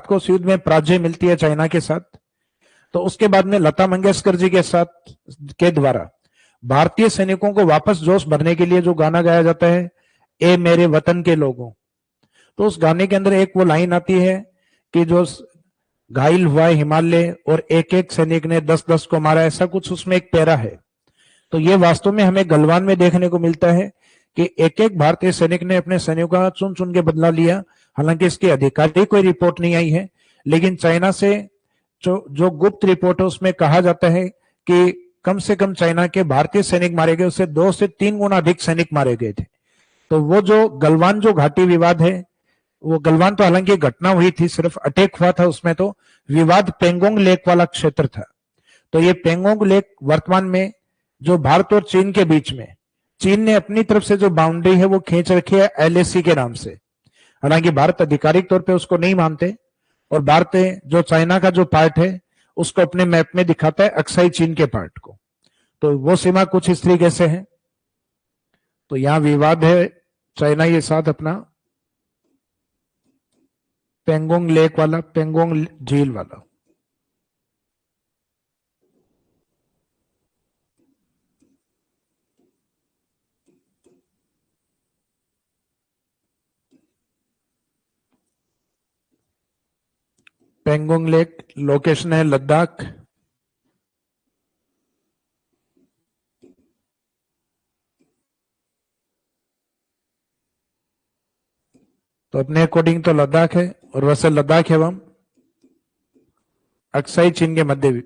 को उस युद्ध में पराजय मिलती है चाइना के साथ। तो उसके बाद में लता मंगेशकर जी के साथ के द्वारा भारतीय सैनिकों को वापस जोश भरने के लिए जो गाना गाया जाता है, ए मेरे वतन के लोगों, तो उस गाने के अंदर एक वो लाइन आती है कि जो घायल हुआ है हिमालय और एक एक सैनिक ने 10-10 को मारा, ऐसा कुछ उसमें एक पैरा है। तो ये वास्तव में हमें गलवान में देखने को मिलता है कि एक एक भारतीय सैनिक ने अपने सैनिकों का चुन चुन के बदला लिया। हालांकि इसकी आधिकारिक कोई रिपोर्ट नहीं आई है, लेकिन चाइना से जो गुप्त रिपोर्ट है उसमें कहा जाता है कि कम से कम चाइना के भारतीय सैनिक मारे गए, उससे 2 से 3 गुना अधिक सैनिक मारे गए थे। तो वो जो गलवान जो घाटी विवाद है, वो गलवान तो हालांकि घटना हुई थी, सिर्फ अटैक हुआ था उसमें, तो विवाद पेंगोंग लेक वाला क्षेत्र था। तो ये पेंगोंग लेक वर्तमान में जो भारत और चीन के बीच में, चीन ने अपनी तरफ से जो बाउंड्री है वो खींच रखी है एलएसी के नाम से। हालांकि भारत आधिकारिक तौर पे उसको नहीं मानते, और भारत जो चाइना का जो पार्ट है उसको अपने मैप में दिखाता है अक्साई चीन के पार्ट को। तो वो सीमा कुछ इस तरीके से है। तो यहां विवाद है चाइना के साथ अपना पेंगोंग लेक वाला, पेंगोंग झील वाला। पेंगोंग लेक लोकेशन है लद्दाख। तो अपने अकॉर्डिंग तो लद्दाख है, और वैसे लद्दाख एवं अक्साई चीन के मध्य भी।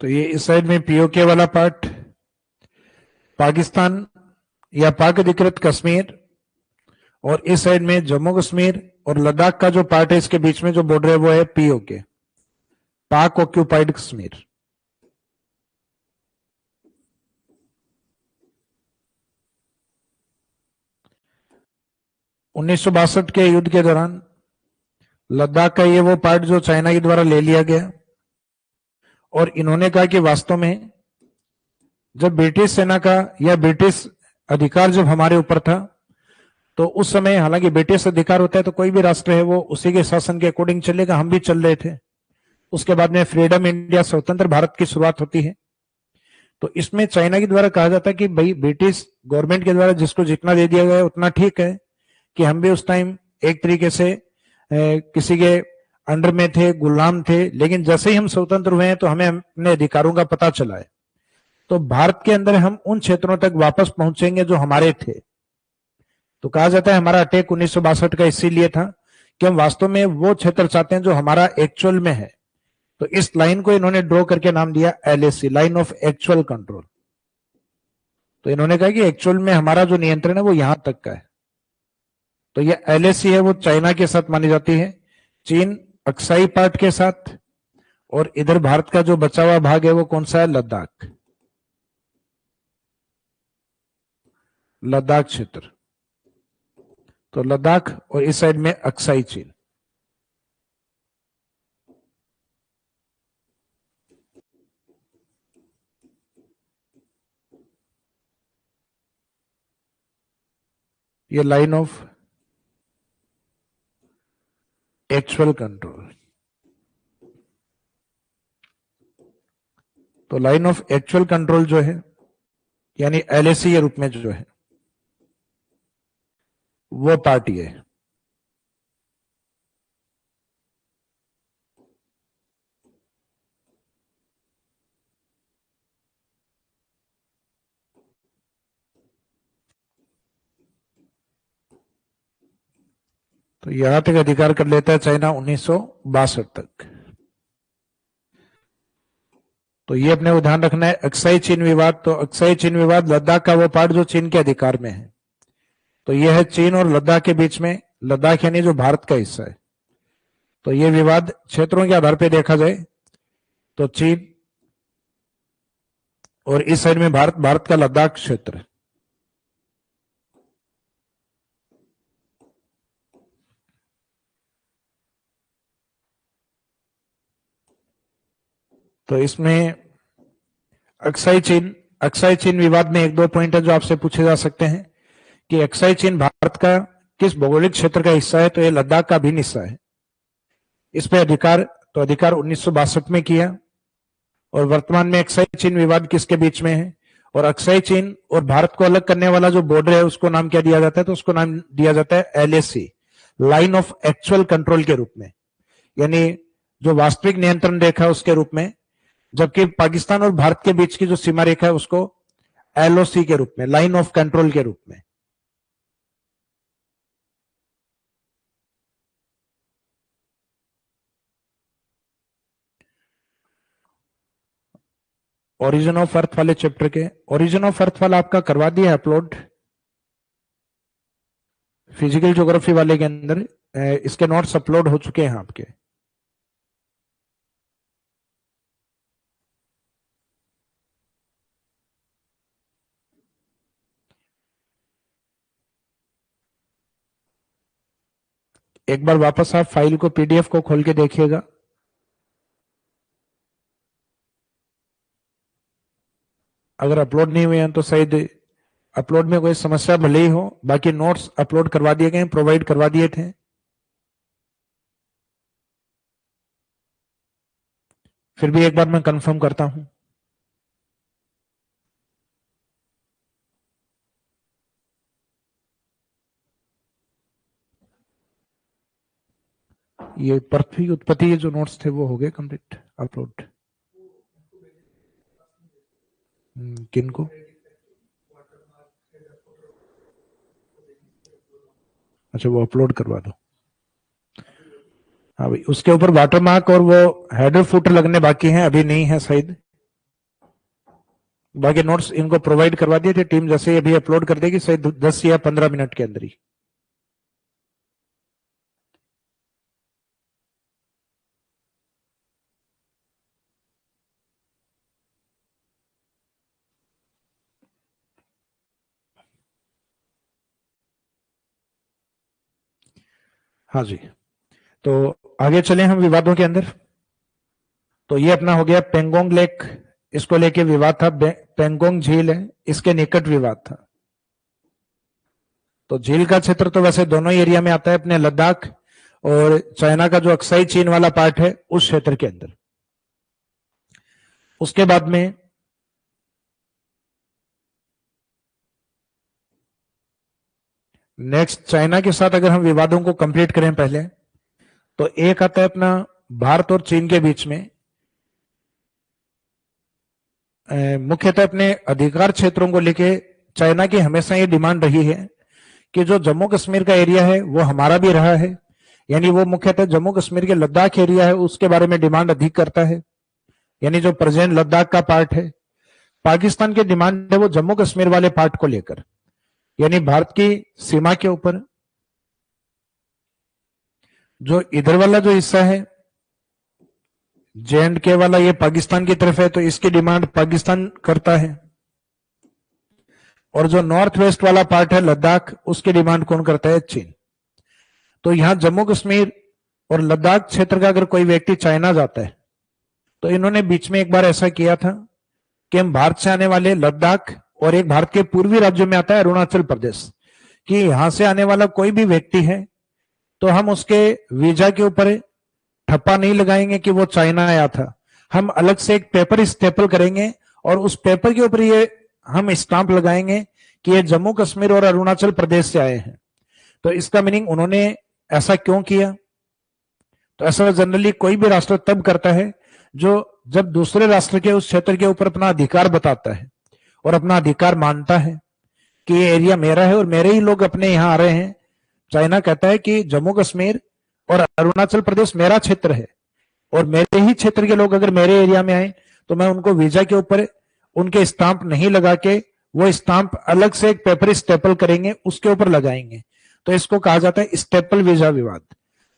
तो ये इस साइड में पीओके वाला पार्ट पाकिस्तान या पाक अधिकृत कश्मीर, और इस साइड में जम्मू कश्मीर और लद्दाख का जो पार्ट है इसके बीच में जो बॉर्डर है वो है पीओके, पाक ऑक्यूपाइड कश्मीर। उन्नीस के युद्ध के दौरान लद्दाख का ये वो पार्ट जो चाइना के द्वारा ले लिया गया, और इन्होंने कहा कि वास्तव में जब ब्रिटिश सेना का या ब्रिटिश अधिकार जब हमारे ऊपर था, तो उस समय हालांकि ब्रिटिश अधिकार होता है तो कोई भी राष्ट्र है वो उसी के शासन के अकॉर्डिंग चलेगा, हम भी चल रहे थे। उसके बाद में फ्रीडम इंडिया, स्वतंत्र भारत की शुरुआत होती है। तो इसमें चाइना के द्वारा कहा जाता है कि भाई ब्रिटिश गवर्नमेंट के द्वारा जिसको जितना दे दिया गया उतना ठीक है, कि हम भी उस टाइम एक तरीके से किसी के अंडर में थे, गुलाम थे, लेकिन जैसे ही हम स्वतंत्र हुए हैं तो हमें अपने अधिकारों का पता चला है। तो भारत के अंदर हम उन क्षेत्रों तक वापस पहुंचेंगे जो हमारे थे। तो कहा जाता है हमारा अटैक 1962 का इसीलिए था कि हम वास्तव में वो क्षेत्र चाहते हैं जो हमारा एक्चुअल में है। तो इस लाइन को इन्होंने ड्रॉ करके नाम दिया LAC, line of actual control. तो इन्होंने कहा कि एक्चुअल में हमारा जो नियंत्रण है वो यहां तक का है। तो ये एलएसी है वो चाइना के साथ मानी जाती है, चीन अक्साई पार्ट के साथ, और इधर भारत का जो बचा हुआ भाग है वो कौन सा है, लद्दाख, लद्दाख क्षेत्र। तो लद्दाख और इस साइड में अक्साई चीन। ये लाइन ऑफ एक्चुअल कंट्रोल। तो लाइन ऑफ एक्चुअल कंट्रोल जो है यानी एलएसी के रूप में जो है वो पार्टी है। तो यहां तक अधिकार कर लेता है चाइना 1962 तक। तो ये अपने को ध्यान रखना है अक्साई चीन विवाद। तो अक्साई चीन विवाद लद्दाख का वो पार्ट जो चीन के अधिकार में है। तो यह है चीन और लद्दाख के बीच में, लद्दाख यानी जो भारत का हिस्सा है। तो ये विवाद क्षेत्रों के आधार पर देखा जाए तो चीन, और इस साइड में भारत, भारत का लद्दाख क्षेत्र। तो इसमें अक्साई चीन विवाद में एक दो पॉइंट है जो आपसे पूछे जा सकते हैं कि अक्साई चीन भारत का किस भौगोलिक क्षेत्र का हिस्सा है। तो ये लद्दाख का भिन्न हिस्सा है। इस पे अधिकार 1962 में किया, और वर्तमान में अक्साई चीन विवाद किसके बीच में है, और अक्साई चीन और भारत को अलग करने वाला जो बॉर्डर है उसको नाम क्या दिया जाता है, तो उसको नाम दिया जाता है LAC, line of actual control के रूप में, यानी जो वास्तविक नियंत्रण रेखा है उसके रूप में, जबकि पाकिस्तान और भारत के बीच की जो सीमा रेखा है उसको एलओसी के रूप में, लाइन ऑफ कंट्रोल के रूप में। ओरिजिन ऑफ अर्थ वाले चैप्टर के, ओरिजिन ऑफ अर्थ वाला आपका करवा दिया अपलोड फिजिकल ज्योग्राफी वाले के अंदर, इसके नोट्स अपलोड हो चुके हैं आपके। एक बार वापस आप फाइल को, पीडीएफ को खोल के देखिएगा। अगर अपलोड नहीं हुए हैं तो शायद अपलोड में कोई समस्या भले ही हो, बाकी नोट्स अपलोड करवा दिए गए, प्रोवाइड करवा दिए थे। फिर भी एक बार मैं कंफर्म करता हूं। ये पृथ्वी उत्पत्ति के जो नोट्स थे वो हो गए कंप्लीट अपलोड। किनको? अच्छा, वो अपलोड करवा दो। हाँ भाई, उसके ऊपर वाटरमार्क और वो हेडर फुटर लगने बाकी हैं, अभी नहीं है शायद। बाकी नोट्स इनको प्रोवाइड करवा दिए थे टीम, जैसे अभी अपलोड कर देगी शायद 10 या 15 मिनट के अंदर ही। हाँ जी, तो आगे चले हम विवादों के अंदर। तो ये अपना हो गया पेंगोंग लेक, इसको लेके विवाद था। पेंगोंग झील है, इसके निकट विवाद था। तो झील का क्षेत्र तो वैसे दोनों ही एरिया में आता है, अपने लद्दाख और चाइना का जो अक्साई चीन वाला पार्ट है उस क्षेत्र के अंदर। उसके बाद में नेक्स्ट चाइना के साथ अगर हम विवादों को कंप्लीट करें पहले, तो एक आता है अपना भारत और चीन के बीच में मुख्यतः अपने अधिकार क्षेत्रों को लेके चाइना की हमेशा ये डिमांड रही है कि जो जम्मू कश्मीर का एरिया है वो हमारा भी रहा है, यानी वो मुख्यतः जम्मू कश्मीर के लद्दाख एरिया है उसके बारे में डिमांड अधिक करता है, यानी जो प्रेजेंट लद्दाख का पार्ट है। पाकिस्तान की डिमांड है वो जम्मू कश्मीर वाले पार्ट को लेकर, यानी भारत की सीमा के ऊपर जो इधर वाला जो हिस्सा है JNK वाला, ये पाकिस्तान की तरफ है, तो इसकी डिमांड पाकिस्तान करता है। और जो नॉर्थ वेस्ट वाला पार्ट है लद्दाख, उसकी डिमांड कौन करता है? चीन। तो यहां जम्मू कश्मीर और लद्दाख क्षेत्र का अगर कोई व्यक्ति चाइना जाता है, तो इन्होंने बीच में एक बार ऐसा किया था कि हम भारत से आने वाले लद्दाख और एक भारत के पूर्वी राज्यों में आता है अरुणाचल प्रदेश, कि यहां से आने वाला कोई भी व्यक्ति है तो हम उसके वीजा के ऊपर ठप्पा नहीं लगाएंगे कि वो चाइना आया था, हम अलग से एक पेपर स्टेपल करेंगे और उस पेपर के ऊपर ये हम स्टांप लगाएंगे कि ये जम्मू कश्मीर और अरुणाचल प्रदेश से आए हैं। तो इसका मीनिंग उन्होंने ऐसा क्यों किया? तो ऐसा जनरली कोई भी राष्ट्र तब करता है जो जब दूसरे राष्ट्र के उस क्षेत्र के ऊपर अपना अधिकार बताता है और अपना अधिकार मानता है कि ये एरिया मेरा है और मेरे ही लोग अपने यहां आ रहे हैं। चाइना कहता है कि जम्मू कश्मीर और अरुणाचल प्रदेश मेरा क्षेत्र है और मेरे ही क्षेत्र के लोग अगर मेरे एरिया में आए तो मैं उनको वीजा के ऊपर उनके स्टांप नहीं लगा के वो स्टांप अलग से एक पेपर स्टेपल करेंगे, उसके ऊपर लगाएंगे। तो इसको कहा जाता है स्टेपल वीजा विवाद।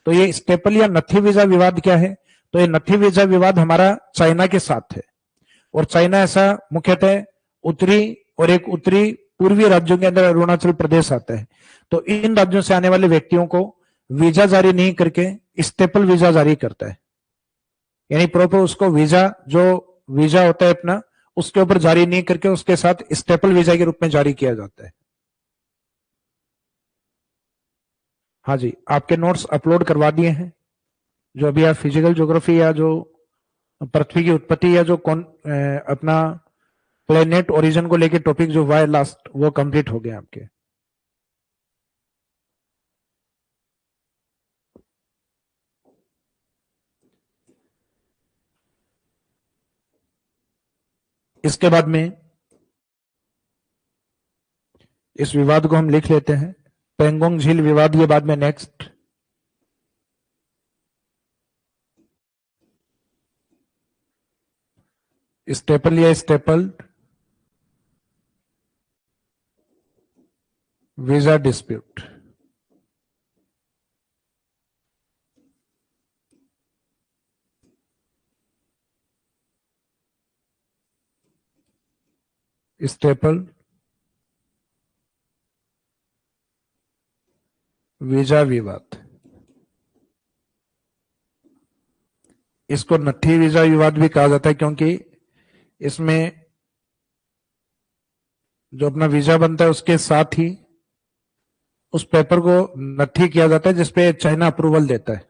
तो ये स्टेपल या नथी वीजा विवाद क्या है? तो ये नथी वीजा विवाद हमारा चाइना के साथ है, और चाइना ऐसा मुख्यतः उत्तरी और एक उत्तरी पूर्वी राज्यों के अंदर अरुणाचल प्रदेश आता है। तो इन राज्यों से आने वाले व्यक्तियों को वीजा जारी नहीं करके स्टेपल वीजा जारी करता है, यानी प्रॉपर उसको वीजा, जो वीजा होता है अपना, उसके ऊपर जारी नहीं करके उसके साथ स्टेपल वीजा के रूप में जारी किया जाता है। हाँ जी, आपके नोट्स अपलोड करवा दिए हैं, जो अभी आप फिजिकल ज्योग्राफी या जो पृथ्वी की उत्पत्ति या जो अपना प्लेनेट ओरिजिन को लेके टॉपिक जो हुआ है लास्ट, वो कंप्लीट हो गया आपके। इसके बाद में इस विवाद को हम लिख लेते हैं, पेंगोंग झील विवाद, ये बाद में नेक्स्ट। स्टेपल या stapled visa dispute. Staple visa विवाद, इसको नत्थी वीजा विवाद भी कहा जाता है, क्योंकि इसमें जो अपना वीजा बनता है उसके साथ ही उस पेपर को नत्थी किया जाता है जिसपे चाइना अप्रूवल देता है।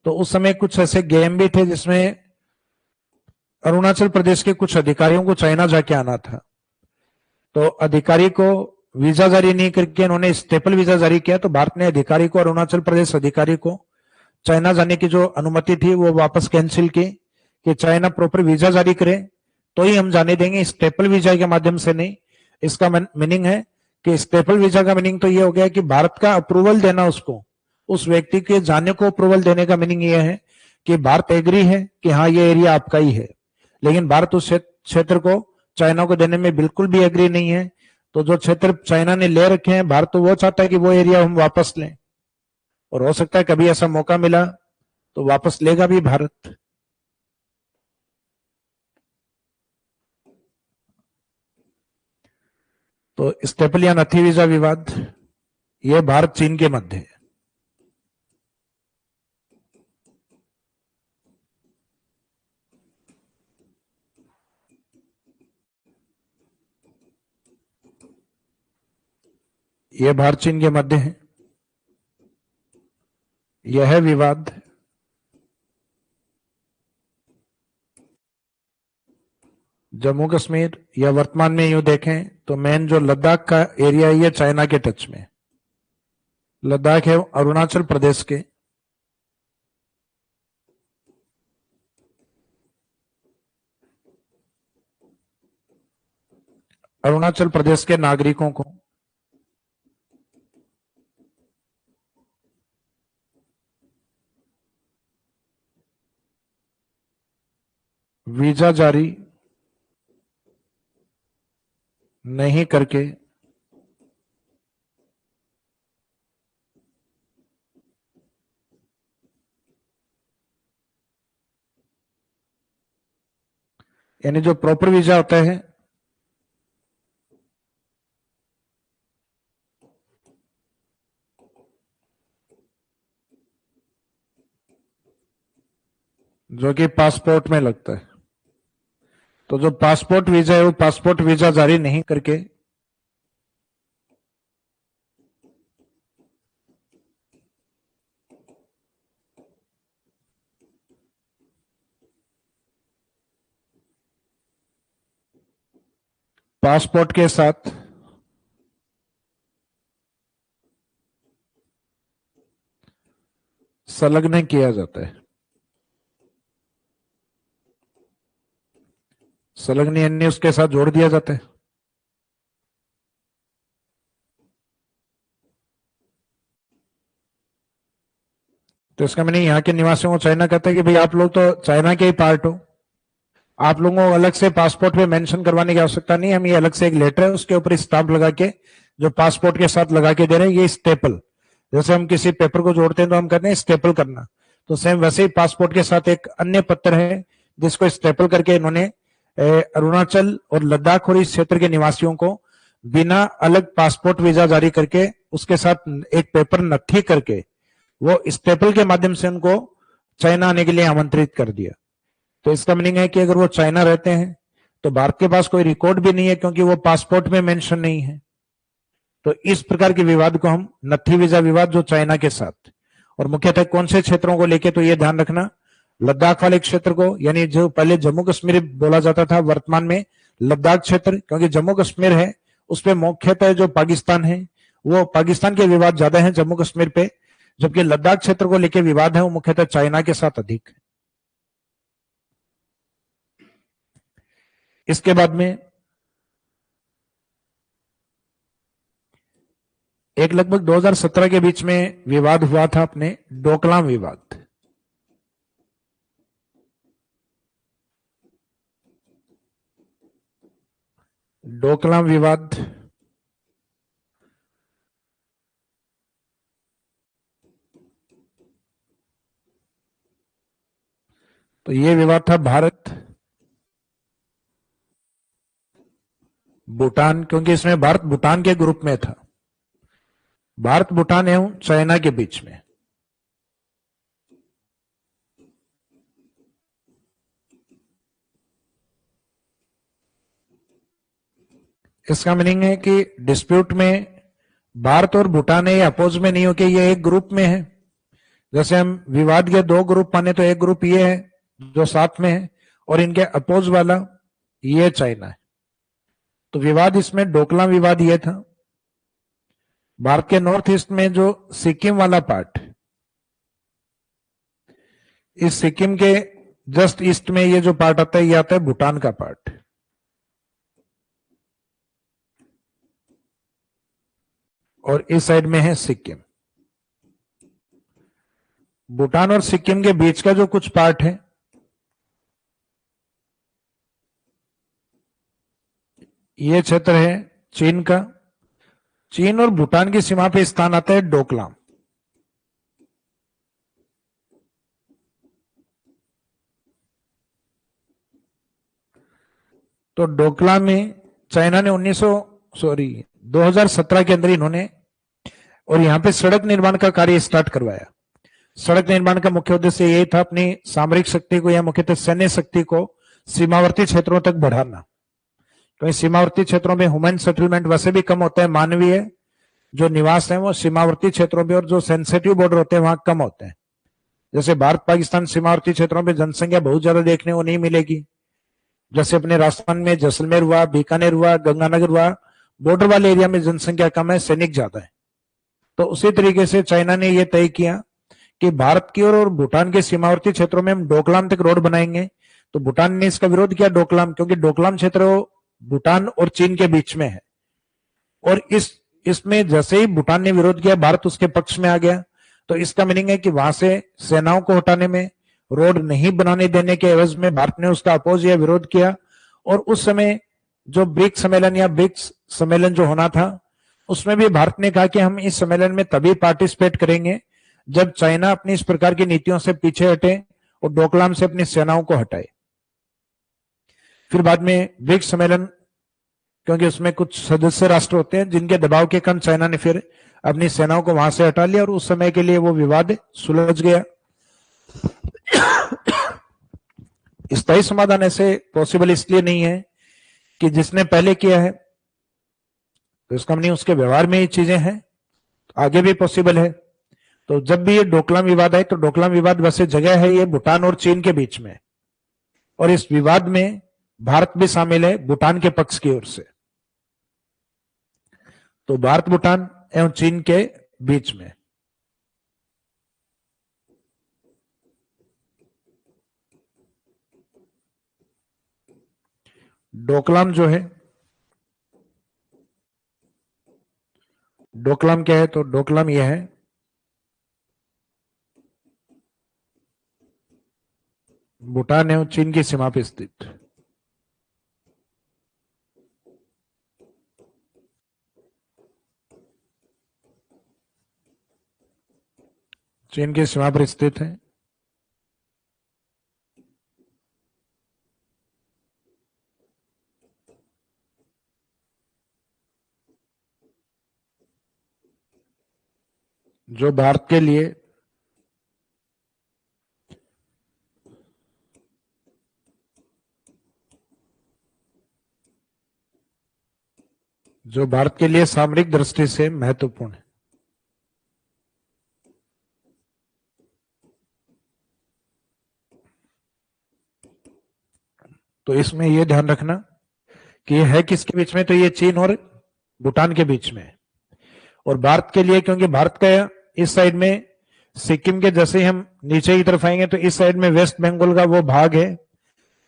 तो उस समय कुछ ऐसे गेम भी थे जिसमें अरुणाचल प्रदेश के कुछ अधिकारियों को चाइना जाके आना था, तो अधिकारी को वीजा जारी नहीं करके इन्होंने स्टेपल वीजा जारी किया। तो भारत ने अधिकारी को, अरुणाचल प्रदेश अधिकारी को चाइना जाने की जो अनुमति थी वो वापस कैंसिल की, कि चाइना प्रॉपर वीजा जारी करे तो ही हम जाने देंगे, स्टेपल वीजा के माध्यम से नहीं। इसका मीनिंग है कि स्टेपल वीजा का मीनिंग तो ये हो गया कि भारत का अप्रूवल देना, उसको, उस व्यक्ति के जाने को अप्रूवल देने का मीनिंग ये है कि भारत एग्री है कि हाँ ये एरिया आपका ही है, लेकिन भारत उस क्षेत्र को चाइना को देने में बिल्कुल भी एग्री नहीं है। तो जो क्षेत्र चाइना ने ले रखे हैं, भारत तो वो चाहता है कि वो एरिया हम वापस लें, और हो सकता है कभी ऐसा मौका मिला तो वापस लेगा भी भारत। तो स्टेपल या नथी वीजा विवाद, यह भारत चीन के मध्य है। यह भारत चीन के मध्य है। यह विवाद जम्मू कश्मीर, या वर्तमान में यूं देखें तो मेन जो लद्दाख का एरिया है ये चाइना के टच में। लद्दाख है अरुणाचल प्रदेश के, अरुणाचल प्रदेश के नागरिकों को वीजा जारी नहीं करके यानी जो प्रॉपर वीजा होता है जो कि पासपोर्ट में लगता है, तो जो पासपोर्ट वीजा है वो पासपोर्ट वीजा जारी नहीं करके पासपोर्ट के साथ संलग्न किया जाता है। संलग्न यानी उसके साथ जोड़ दिया जाता है। तो इसका मैंने यहाँ के निवासियों को चाइना कहता है कि भाई आप लोग तो चाइना के ही पार्ट हो, आप लोगों को अलग से पासपोर्ट पे मेंशन करवाने की आवश्यकता नहीं। हम ये अलग से एक लेटर है उसके ऊपर स्टाम्प लगा के जो पासपोर्ट के साथ लगा के दे रहे हैं, ये स्टेपल, जैसे हम किसी पेपर को जोड़ते हैं तो हम कहते हैं स्टेपल करना, तो सेम वैसे ही पासपोर्ट के साथ एक अन्य पत्र है जिसको स्टेपल करके इन्होंने अरुणाचल और लद्दाख और इस क्षेत्र के निवासियों को बिना अलग पासपोर्ट वीजा जारी करके उसके साथ एक पेपर नत्थी करके वो स्टेपल के माध्यम से उनको चाइना आने के लिए आमंत्रित कर दिया। तो इसका मीनिंग है कि अगर वो चाइना रहते हैं तो भारत के पास कोई रिकॉर्ड भी नहीं है क्योंकि वो पासपोर्ट में मेंशन नहीं है। तो इस प्रकार के विवाद को हम नत्थी वीजा विवाद जो चाइना के साथ, और मुख्यतः कौन से क्षेत्रों को लेके, तो ये ध्यान रखना लद्दाख वाले क्षेत्र को, यानी जो पहले जम्मू कश्मीर बोला जाता था, वर्तमान में लद्दाख क्षेत्र, क्योंकि जम्मू कश्मीर है उस पे मुख्यतः जो पाकिस्तान है वो पाकिस्तान के विवाद ज्यादा है जम्मू कश्मीर पे, जबकि लद्दाख क्षेत्र को लेकर विवाद है वो मुख्यतः चाइना के साथ अधिक है। इसके बाद में एक लगभग 2017 के बीच में विवाद हुआ था अपने डोकलाम विवाद। डोकलाम विवाद तो ये विवाद था भारत भूटान, क्योंकि इसमें भारत भूटान के ग्रुप में था, भारत भूटान एवं चाइना के बीच में। इसका मीनिंग है कि डिस्प्यूट में भारत और भूटान ये अपोज में नहीं हो कि ये एक ग्रुप में है। जैसे हम विवाद के दो ग्रुप माने तो एक ग्रुप ये है जो साथ में है और इनके अपोज वाला ये चाइना है। तो विवाद इसमें डोकलाम विवाद ये था। भारत के नॉर्थ ईस्ट में जो सिक्किम वाला पार्ट, इस सिक्किम के जस्ट ईस्ट में ये जो पार्ट आता है ये आता है भूटान का पार्ट। और इस साइड में है सिक्किम। भूटान और सिक्किम के बीच का जो कुछ पार्ट है ये क्षेत्र है चीन का। चीन और भूटान की सीमा पे स्थान आता है डोकलाम। तो डोकलाम में चाइना ने 2017 के अंदर इन्होंने और यहां पे सड़क निर्माण का कार्य स्टार्ट करवाया। सड़क निर्माण का मुख्य उद्देश्य यही था अपनी सामरिक शक्ति को या मुख्यतः सैन्य शक्ति को सीमावर्ती क्षेत्रों तक बढ़ाना। तो सीमावर्ती क्षेत्रों में ह्यूमन सेटलमेंट वैसे भी कम होते हैं, मानवीय जो निवास है वो सीमावर्ती क्षेत्रों में, और जो सेंसिटिव बॉर्डर होते हैं वहां कम होते हैं। जैसे भारत पाकिस्तान सीमावर्ती क्षेत्रों में जनसंख्या बहुत ज्यादा देखने को नहीं मिलेगी। जैसे अपने राजस्थान में जैसलमेर हुआ, बीकानेर हुआ, गंगानगर हुआ, बॉर्डर वाले एरिया में जनसंख्या कम है, सैनिक ज्यादा है। तो उसी तरीके से चाइना ने यह तय किया कि भारत की और भूटान के सीमावर्ती क्षेत्रों में हम डोकलाम तक रोड बनाएंगे। तो भूटान ने इसका विरोध किया डोकलाम, क्योंकि डोकलाम क्षेत्र भूटान और चीन के बीच में है। और इसमें जैसे ही भूटान ने विरोध किया भारत उसके पक्ष में आ गया। तो इसका मीनिंग है कि वहां से सेनाओं को हटाने में, रोड नहीं बनाने देने के एवज में भारत ने उसका अपोज या विरोध किया। और उस समय जो ब्रिक्स सम्मेलन या ब्रिक्स सम्मेलन जो होना था उसमें भी भारत ने कहा कि हम इस सम्मेलन में तभी पार्टिसिपेट करेंगे जब चाइना अपनी इस प्रकार की नीतियों से पीछे हटे और डोकलाम से अपनी सेनाओं को हटाए। फिर बाद में ब्रिक्स सम्मेलन, क्योंकि उसमें कुछ सदस्य राष्ट्र होते हैं जिनके दबाव के कारण चाइना ने फिर अपनी सेनाओं को वहां से हटा लिया और उस समय के लिए वो विवाद सुलझ गया। स्थायी समाधान ऐसे पॉसिबल इसलिए नहीं है कि जिसने पहले किया है तो इसका नहीं उसके व्यवहार में ये चीजें हैं, आगे भी पॉसिबल है। तो जब भी ये डोकलाम विवाद है तो डोकलाम विवाद वैसे जगह है ये भूटान और चीन के बीच में, और इस विवाद में भारत भी शामिल है भूटान के पक्ष की ओर से। तो भारत भूटान एवं चीन के बीच में डोकलाम जो है, डोकलाम क्या है? तो डोकलाम यह है भूटान एवं चीन की सीमा पर स्थित। चीन की सीमा पर स्थित है। जो भारत के लिए सामरिक दृष्टि से महत्वपूर्ण है। तो इसमें ये ध्यान रखना कि ये है किसके बीच में, तो ये चीन और भूटान के बीच में। और भारत के लिए, क्योंकि भारत का इस साइड में सिक्किम के जैसे ही हम नीचे की तरफ आएंगे तो इस साइड में वेस्ट बंगाल का वो भाग है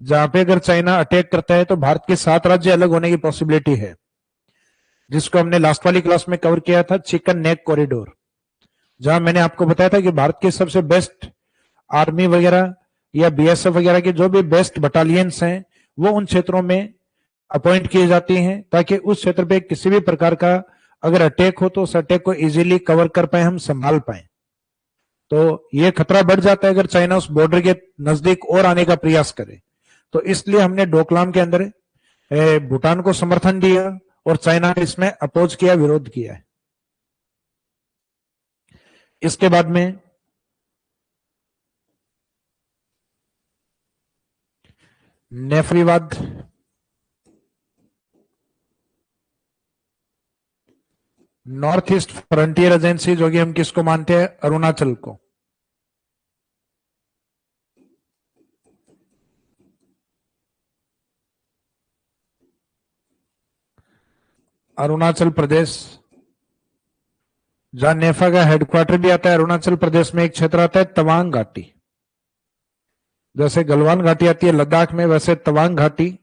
जहां पे अगर चाइना अटैक करता है तो भारत के 7 राज्य अलग होने की पॉसिबिलिटी है, जिसको हमने लास्ट वाली क्लास में कवर किया था, चिकन नेक कॉरिडोर, जहां मैंने आपको बताया था कि भारत के सबसे बेस्ट आर्मी वगैरह या बीएसएफ वगैरह के जो भी बेस्ट बटालियंस हैं वो उन क्षेत्रों में अपॉइंट किए जाती हैं, ताकि उस क्षेत्र पे किसी भी प्रकार का अगर अटैक हो तो उस अटैक को इजीली कवर कर पाए, हम संभाल पाए। तो ये खतरा बढ़ जाता है अगर चाइना उस बॉर्डर के नजदीक और आने का प्रयास करे। तो इसलिए हमने डोकलाम के अंदर भूटान को समर्थन दिया और चाइना ने इसमें अपोज किया, विरोध किया है। इसके बाद में नेफ विवाद, नॉर्थ ईस्ट फ्रंटियर एजेंसी, जो कि हम किसको मानते हैं, अरुणाचल को। अरुणाचल प्रदेश, जहां नेफा का हेडक्वार्टर भी आता है, अरुणाचल प्रदेश में एक क्षेत्र आता है तवांग घाटी। जैसे गलवान घाटी आती है लद्दाख में, वैसे तवांग घाटी,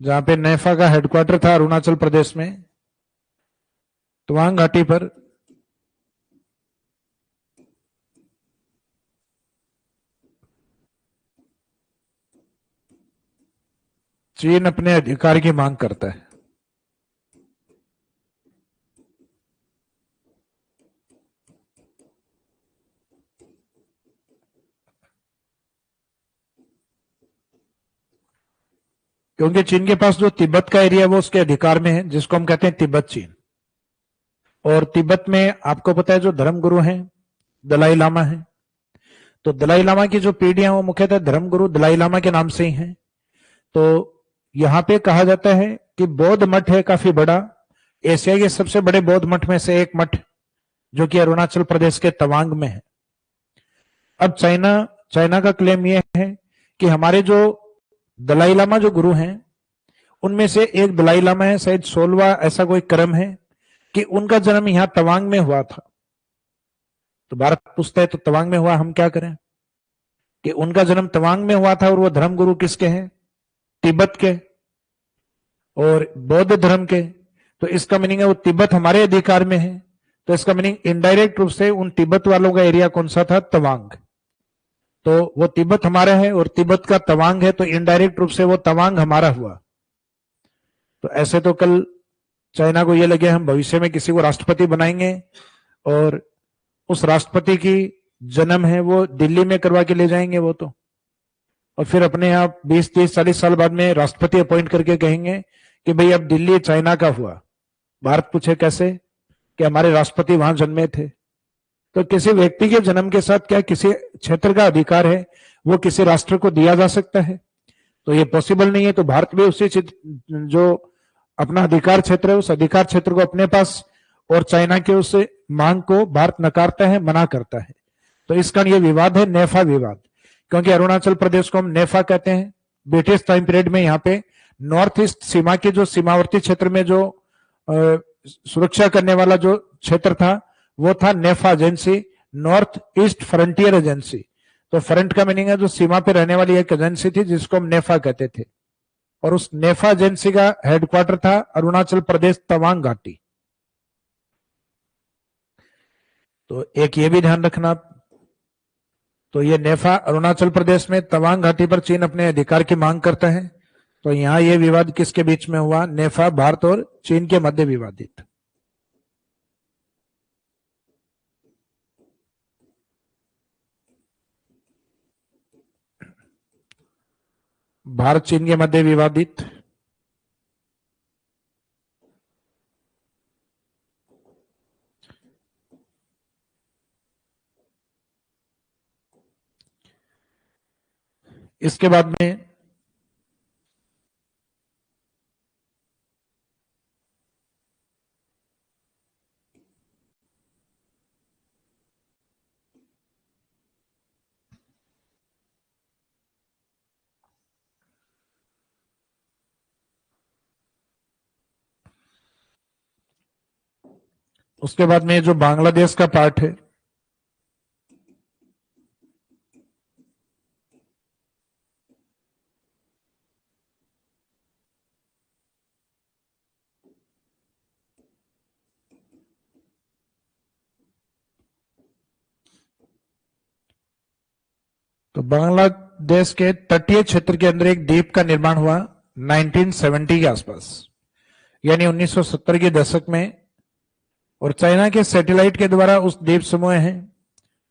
जहां पे नेफा का हेडक्वार्टर था अरुणाचल प्रदेश में, तवांग घाटी पर चीन अपने अधिकार की मांग करता है। क्योंकि चीन के पास जो तिब्बत का एरिया है वो उसके अधिकार में है, जिसको हम कहते हैं तिब्बत चीन। और तिब्बत में आपको पता है जो धर्मगुरु हैं दलाई लामा है, तो दलाई लामा की जो पीढ़ियां वो मुख्यतः धर्मगुरु दलाई लामा के नाम से ही हैं। तो यहां पे कहा जाता है कि बौद्ध मठ है काफी बड़ा, एशिया के सबसे बड़े बौद्ध मठ में से एक मठ, जो कि अरुणाचल प्रदेश के तवांग में है। अब चाइना चाइना का क्लेम यह है कि हमारे जो दलाई लामा जो गुरु हैं उनमें से एक दलाई लामा है, शायद 16वां ऐसा कोई क्रम है, कि उनका जन्म यहां तवांग में हुआ था। तो भारत पूछता है तो तवांग में हुआ, हम क्या करें कि उनका जन्म तवांग में हुआ था और वो धर्मगुरु किसके हैं, तिब्बत के और बौद्ध धर्म के। तो इसका मीनिंग है वो तिब्बत हमारे अधिकार में है, तो इसका मीनिंग इनडायरेक्ट रूप से उन तिब्बत वालों का एरिया कौन सा था, तवांग। तो वो तिब्बत हमारा है और तिब्बत का तवांग है, तो इनडायरेक्ट रूप से वो तवांग हमारा हुआ। तो ऐसे तो कल चाइना को ये लगे हम भविष्य में किसी को राष्ट्रपति बनाएंगे और उस राष्ट्रपति की जन्म है वो दिल्ली में करवा के ले जाएंगे वो तो, और फिर अपने आप 20 30 40 साल बाद में राष्ट्रपति अपॉइंट करके कहेंगे कि भाई अब दिल्ली चाइना का हुआ। भारत पूछे कैसे, कि हमारे राष्ट्रपति वहां जन्मे थे। तो किसी व्यक्ति के जन्म के साथ क्या किसी क्षेत्र का अधिकार है वो किसी राष्ट्र को दिया जा सकता है, तो ये पॉसिबल नहीं है। तो भारत भी उसी जो अपना अधिकार क्षेत्र है उस अधिकार क्षेत्र को अपने पास और चाइना के उस मांग को भारत नकारता है, मना करता है। तो इसका ये विवाद है नेफा विवाद, क्योंकि अरुणाचल प्रदेश को हम नेफा कहते हैं। ब्रिटिश टाइम पीरियड में यहाँ पे नॉर्थ ईस्ट सीमा के जो सीमावर्ती क्षेत्र में जो सुरक्षा करने वाला जो क्षेत्र था वो था NEFA agency, north east frontier agency. तो फ्रंट का मीनिंग है जो सीमा पे रहने वाली एक एजेंसी थी जिसको हम नेफा कहते थे, और उस नेफा एजेंसी का हेडक्वार्टर था अरुणाचल प्रदेश तवांग घाटी। तो एक ये भी ध्यान रखना। तो ये नेफा अरुणाचल प्रदेश में तवांग घाटी पर चीन अपने अधिकार की मांग करता है। तो यहां ये विवाद किसके बीच में हुआ, नेफा भारत और चीन के मध्य विवादित। भारत चीन के मध्य विवादित। इसके बाद में उसके बाद में जो बांग्लादेश का पार्ट है, तो बांग्लादेश के तटीय क्षेत्र के अंदर एक द्वीप का निर्माण हुआ 1970 के आसपास, यानी 1970 के दशक में। और चाइना के सैटेलाइट के द्वारा उस द्वीप समूह है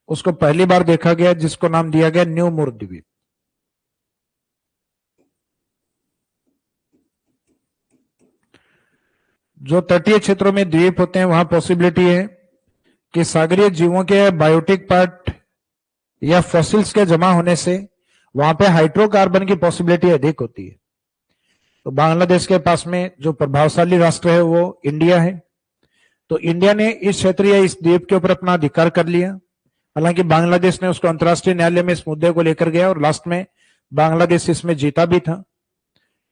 उसको पहली बार देखा गया, जिसको नाम दिया गया न्यू मूर द्वीप। जो तटीय क्षेत्रों में द्वीप होते हैं वहां पॉसिबिलिटी है कि सागरीय जीवों के बायोटिक पार्ट या फॉसिल्स के जमा होने से वहां पे हाइड्रोकार्बन की पॉसिबिलिटी अधिक होती है। तो बांग्लादेश के पास में जो प्रभावशाली राष्ट्र है वो इंडिया है, तो इंडिया ने इस क्षेत्र या इस द्वीप के ऊपर अपना अधिकार कर लिया। हालांकि बांग्लादेश ने उसको अंतर्राष्ट्रीय न्यायालय में इस मुद्दे को लेकर गया और लास्ट में बांग्लादेश इसमें जीता भी था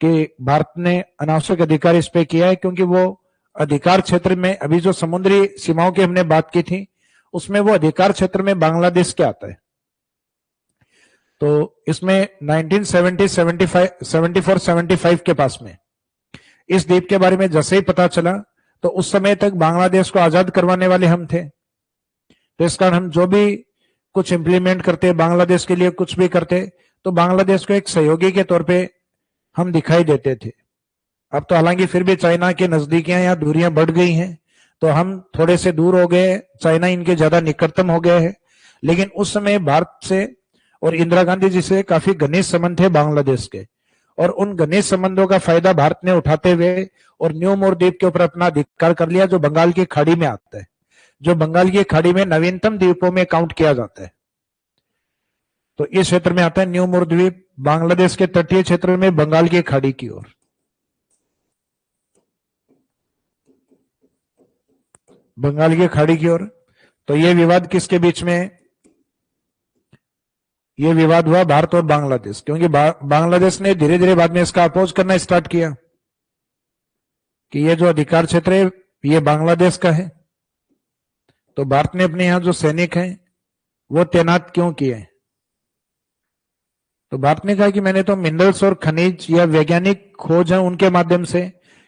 कि भारत ने अनावश्यक अधिकार इस पे किया है, क्योंकि वो अधिकार क्षेत्र में अभी जो समुद्री सीमाओं की हमने बात की थी उसमें वो अधिकार क्षेत्र में बांग्लादेश क्या आता है। तो इसमें 1970, 74, 75 के पास में इस द्वीप के बारे में जैसे ही पता चला तो उस समय तक बांग्लादेश को आजाद करवाने वाले हम थे। तो इस कारण हम जो भी कुछ इंप्लीमेंट करते, बांग्लादेश के लिए कुछ भी करते, तो बांग्लादेश को एक सहयोगी के तौर पे हम दिखाई देते थे। अब तो हालांकि फिर भी चाइना की नजदीकियां या दूरियां बढ़ गई हैं, तो हम थोड़े से दूर हो गए, चाइना इनके ज्यादा निकटतम हो गए हैं। लेकिन उस समय भारत से और इंदिरा गांधी जी से काफी घनिष्ठ संबंध थे बांग्लादेश के, और उन घनिष्ठ संबंधों का फायदा भारत ने उठाते हुए और न्यू मोर द्वीप के ऊपर अपना अधिकार कर लिया, जो बंगाल की खाड़ी में आता है, जो बंगाल की खाड़ी में नवीनतम द्वीपों में काउंट किया जाता है। तो इस क्षेत्र में आता है न्यू मोर द्वीप, बांग्लादेश के तटीय क्षेत्र में बंगाल की खाड़ी की ओर। बंगाल की खाड़ी की ओर। तो ये विवाद किसके बीच में? ये विवाद हुआ भारत और बांग्लादेश, क्योंकि बांग्लादेश ने धीरे धीरे बाद में इसका अपोज करना स्टार्ट किया कि ये जो अधिकार क्षेत्र है ये बांग्लादेश का है। तो भारत ने अपने यहां जो सैनिक हैं वो तैनात क्यों किए? तो भारत ने कहा कि मैंने तो मिनरल्स और खनिज या वैज्ञानिक खोज है उनके माध्यम से,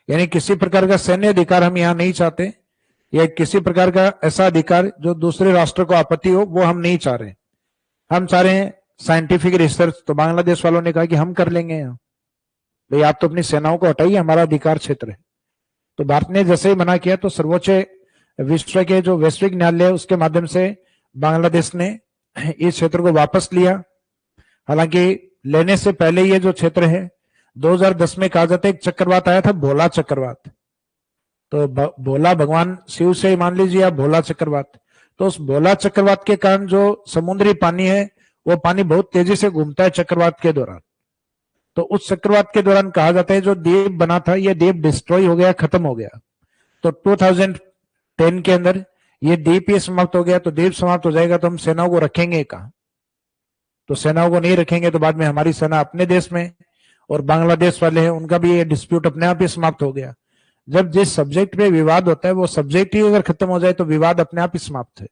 यानी किसी प्रकार का सैन्य अधिकार हम यहां नहीं चाहते, या किसी प्रकार का ऐसा अधिकार जो दूसरे राष्ट्र को आपत्ति हो वो हम नहीं चाह रहे। हम चाह रहे हैं साइंटिफिक रिसर्च। तो बांग्लादेश वालों ने कहा कि हम कर लेंगे यहाँ, भाई आप तो अपनी सेनाओं को हटाइए, हमारा अधिकार क्षेत्र है। तो भारत ने जैसे ही मना किया तो सर्वोच्च विश्व के जो वैश्विक न्यायालय है उसके माध्यम से बांग्लादेश ने इस क्षेत्र को वापस लिया। हालांकि लेने से पहले ये जो क्षेत्र है 2010 में कहा जाता है एक चक्रवात आया था, भोला चक्रवात। तो भोला भगवान शिव से मान लीजिए आप भोला चक्रवात। तो उस भोला चक्रवात के कारण जो समुद्री पानी है वो पानी बहुत तेजी से घूमता है चक्रवात के दौरान। तो उस चक्रवात के दौरान कहा जाता है जो द्वीप बना था ये द्वीप डिस्ट्रॉय हो गया, खत्म हो गया। तो 2010 के अंदर ये द्वीप ही समाप्त हो गया। तो द्वीप समाप्त हो जाएगा तो हम सेनाओं को रखेंगे कहां? तो सेनाओं को नहीं रखेंगे तो बाद में हमारी सेना अपने देश में, और बांग्लादेश वाले हैं उनका भी ये डिस्प्यूट अपने आप ही समाप्त हो गया। जब जिस सब्जेक्ट पे विवाद होता है वो सब्जेक्ट ही अगर खत्म हो जाए तो विवाद अपने आप ही समाप्त है।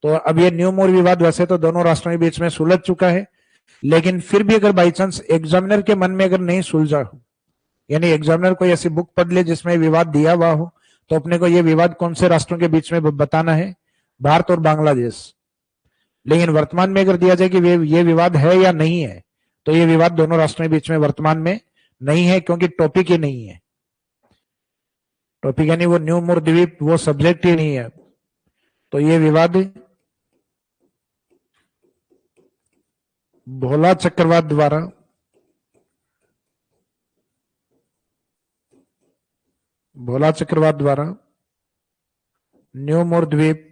तो अब ये न्यू मोर विवाद वैसे तो दोनों राष्ट्रों के बीच में सुलझ चुका है, लेकिन फिर भी अगर बाई चांस एग्जामिनर के मन में अगर नहीं सुलझा हो, यानी एग्जामिनर कोई ऐसी बुक पढ़ ले जिसमें विवाद दिया हुआ हो, तो अपने को ये विवाद कौन से राष्ट्रों के बीच में बताना है? भारत और बांग्लादेश। लेकिन वर्तमान में अगर दिया जाए कि ये विवाद है या नहीं है, तो ये विवाद दोनों राष्ट्रों के बीच में वर्तमान में नहीं है, क्योंकि टॉपिक ही नहीं है। टॉपिक यानी वो न्यू मोर द्वीप वो सब्जेक्ट ही नहीं है। तो ये विवाद भोला चक्रवात द्वारा न्यू मोर द्वीप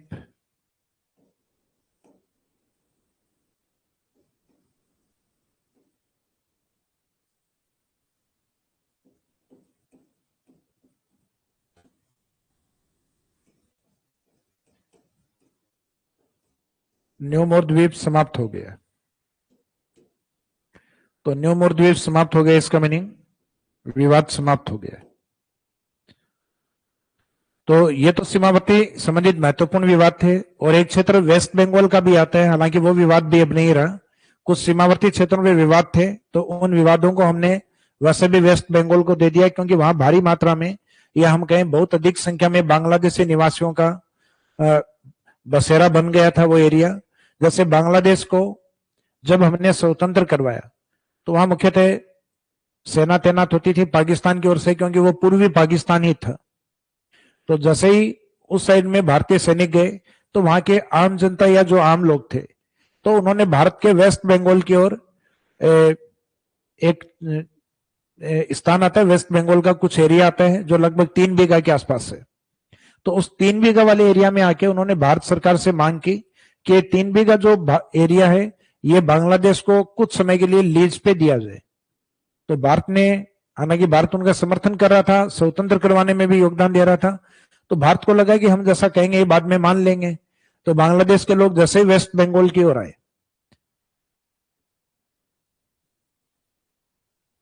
न्यू मोर द्वीप समाप्त हो गया। तो न्यू मोर द्वीप समाप्त हो गया, इसका मीनिंग विवाद समाप्त हो गया। तो ये तो सीमावर्ती संबंधित महत्वपूर्ण विवाद थे। और एक क्षेत्र वेस्ट बंगाल का भी आता है, हालांकि वो विवाद भी अब नहीं रहा। कुछ सीमावर्ती क्षेत्रों में विवाद थे, तो उन विवादों को हमने वैसे भी वेस्ट बंगाल को दे दिया, क्योंकि वहां भारी मात्रा में, या हम कहें बहुत अधिक संख्या में बांग्लादेशी निवासियों का बसेरा बन गया था वो एरिया। जैसे बांग्लादेश को जब हमने स्वतंत्र करवाया तो वहां मुख्यतः सेना तैनात होती थी पाकिस्तान की ओर से, क्योंकि वो पूर्वी पाकिस्तान ही था। तो जैसे ही उस साइड में भारतीय सैनिक गए तो वहां के आम जनता या जो आम लोग थे, तो उन्होंने भारत के वेस्ट बंगाल की ओर एक स्थान आता है, वेस्ट बंगाल का कुछ एरिया आता है जो लगभग 3 बीघा के आसपास है। तो उस 3 बीघा वाले एरिया में आके उन्होंने भारत सरकार से मांग की कि 3 बीघा जो एरिया है ये बांग्लादेश को कुछ समय के लिए लीज पे दिया जाए। तो भारत ने, हालांकि भारत उनका समर्थन कर रहा था, स्वतंत्र करवाने में भी योगदान दे रहा था, तो भारत को लगा कि हम जैसा कहेंगे ये बाद में मान लेंगे। तो बांग्लादेश के लोग जैसे वेस्ट बंगाल की ओर आए,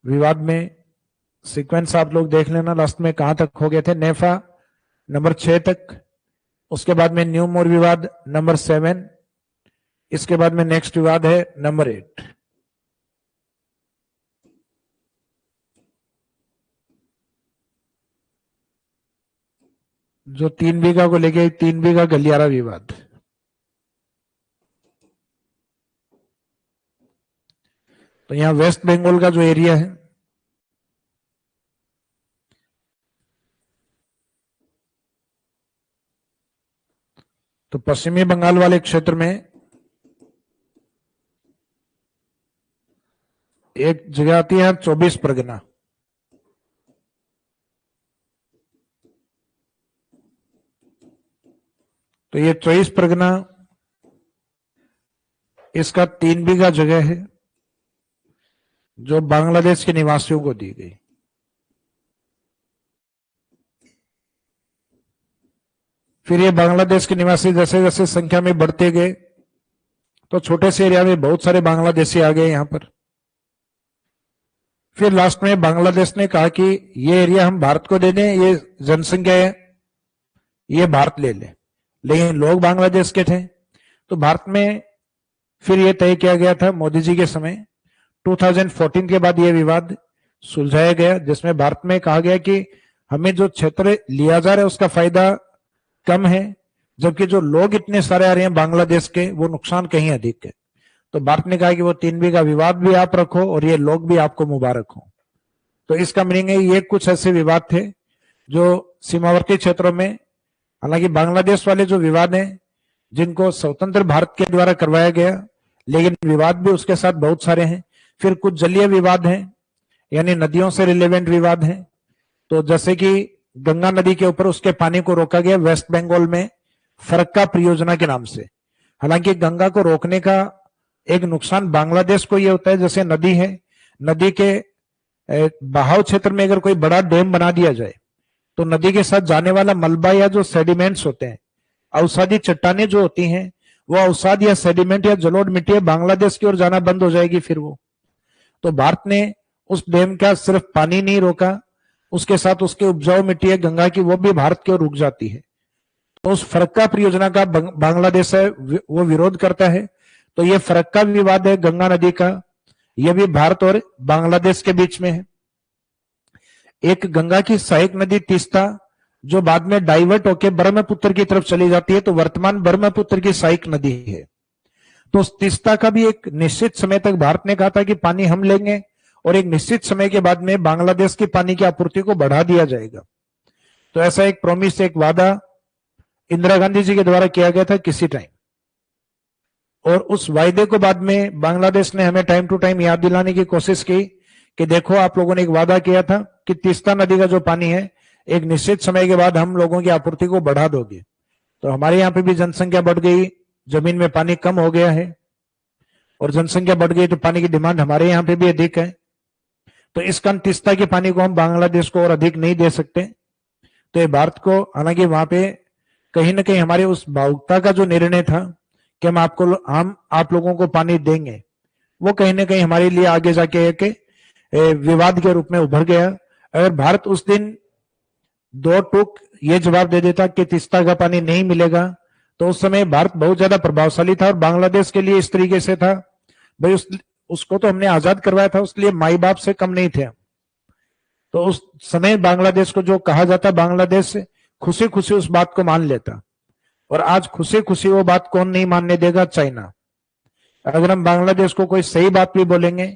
विवाद में सीक्वेंस आप लोग देख लेना, लास्ट में कहां तक हो गए थे। नेफा नंबर 6 तक, उसके बाद में न्यू मोर विवाद नंबर 7, इसके बाद में नेक्स्ट विवाद है नंबर 8। जो 3 बीघा को लेके 3 बीघा गलियारा विवाद। तो यहां वेस्ट बंगाल का जो एरिया है, तो पश्चिमी बंगाल वाले क्षेत्र में एक जगह आती है 24 परगना। तो ये 24 परगना, इसका 3 बीघा जगह है जो बांग्लादेश के निवासियों को दी गई। फिर ये बांग्लादेश के निवासी जैसे जैसे संख्या में बढ़ते गए तो छोटे से एरिया में बहुत सारे बांग्लादेशी आ गए यहां पर। फिर लास्ट में बांग्लादेश ने कहा कि ये एरिया हम भारत को दे दें, ये जनसंख्या है ये भारत ले ले, लेकिन लोग बांग्लादेश के थे। तो भारत में फिर ये तय किया गया था मोदी जी के समय, 2014 के बाद ये विवाद सुलझाया गया, जिसमें भारत में कहा गया कि हमें जो क्षेत्र लिया जा रहा है उसका फायदा कम है, जबकि जो लोग इतने सारे आ रहे हैं बांग्लादेश के, वो नुकसान कहीं अधिक है। तो भारत ने कहा कि वो 3 बीघा विवाद भी आप रखो और ये लोग भी आपको मुबारक हो। तो इसका मीनिंग है ये कुछ ऐसे विवाद थे जो सीमावर्ती क्षेत्रों में, हालांकि बांग्लादेश वाले जो विवाद हैं जिनको स्वतंत्र भारत के द्वारा करवाया गया, लेकिन विवाद भी उसके साथ बहुत सारे हैं। फिर कुछ जलीय विवाद हैं, यानी नदियों से रिलेवेंट विवाद हैं। तो जैसे कि गंगा नदी के ऊपर उसके पानी को रोका गया वेस्ट बंगाल में फरक्का परियोजना के नाम से। हालांकि गंगा को रोकने का एक नुकसान बांग्लादेश को यह होता है, जैसे नदी है, नदी के बहाव क्षेत्र में अगर कोई बड़ा डैम बना दिया जाए तो नदी के साथ जाने वाला मलबा या जो सेडिमेंट्स होते हैं, अवसादी चट्टाने जो होती हैं, वो अवसाद या सेडिमेंट या जलोढ़ मिट्टी बांग्लादेश की ओर जाना बंद हो जाएगी फिर वो। तो भारत ने उस डैम का सिर्फ पानी नहीं रोका, उसके साथ उसके उपजाऊ मिट्टी है गंगा की, वो भी भारत की ओर रुक जाती है। तो उस फरक्का परियोजना का बांग्लादेश है वो विरोध करता है। तो ये फरक्का विवाद है गंगा नदी का, यह भी भारत और बांग्लादेश के बीच में है। एक गंगा की सहायक नदी तीस्ता जो बाद में डाइवर्ट होकर ब्रह्मपुत्र की तरफ चली जाती है, तो वर्तमान ब्रह्मपुत्र की सहायक नदी है। तो उस तीस्ता का भी एक निश्चित समय तक भारत ने कहा था कि पानी हम लेंगे और एक निश्चित समय के बाद में बांग्लादेश की पानी की आपूर्ति को बढ़ा दिया जाएगा। तो ऐसा एक प्रॉमिस, एक वादा इंदिरा गांधी जी के द्वारा किया गया था किसी टाइम, और उस वायदे को बाद में बांग्लादेश ने हमें टाइम टू टाइम याद दिलाने की कोशिश की कि देखो आप लोगों ने एक वादा किया था कि तीस्ता नदी का जो पानी है एक निश्चित समय के बाद हम लोगों की आपूर्ति को बढ़ा दोगे। तो हमारे यहाँ पे भी जनसंख्या बढ़ गई, जमीन में पानी कम हो गया है, और जनसंख्या बढ़ गई तो पानी की डिमांड हमारे यहाँ पे भी अधिक है। तो इस कारण तीस्ता के पानी को हम बांग्लादेश को और अधिक नहीं दे सकते। तो ये भारत को, हालांकि वहां पे कहीं ना कहीं हमारे उस भावुकता का जो निर्णय था कि हम आप लोगों को पानी देंगे, वो कहीं ना कहीं हमारे लिए आगे जाके एक विवाद के रूप में उभर गया। अगर भारत उस दिन दो टूक ये जवाब दे देता कि तीस्ता का पानी नहीं मिलेगा, तो उस समय भारत बहुत ज्यादा प्रभावशाली था और बांग्लादेश के लिए इस तरीके से था, भाई उसको तो हमने आजाद करवाया था, उसके लिए माई बाप से कम नहीं थे हम। तो उस समय बांग्लादेश को जो कहा जाता, बांग्लादेश खुशी खुशी उस बात को मान लेता। और आज खुशी खुशी वो बात कौन नहीं मानने देगा? चाइना। अगर हम बांग्लादेश को कोई सही बात भी बोलेंगे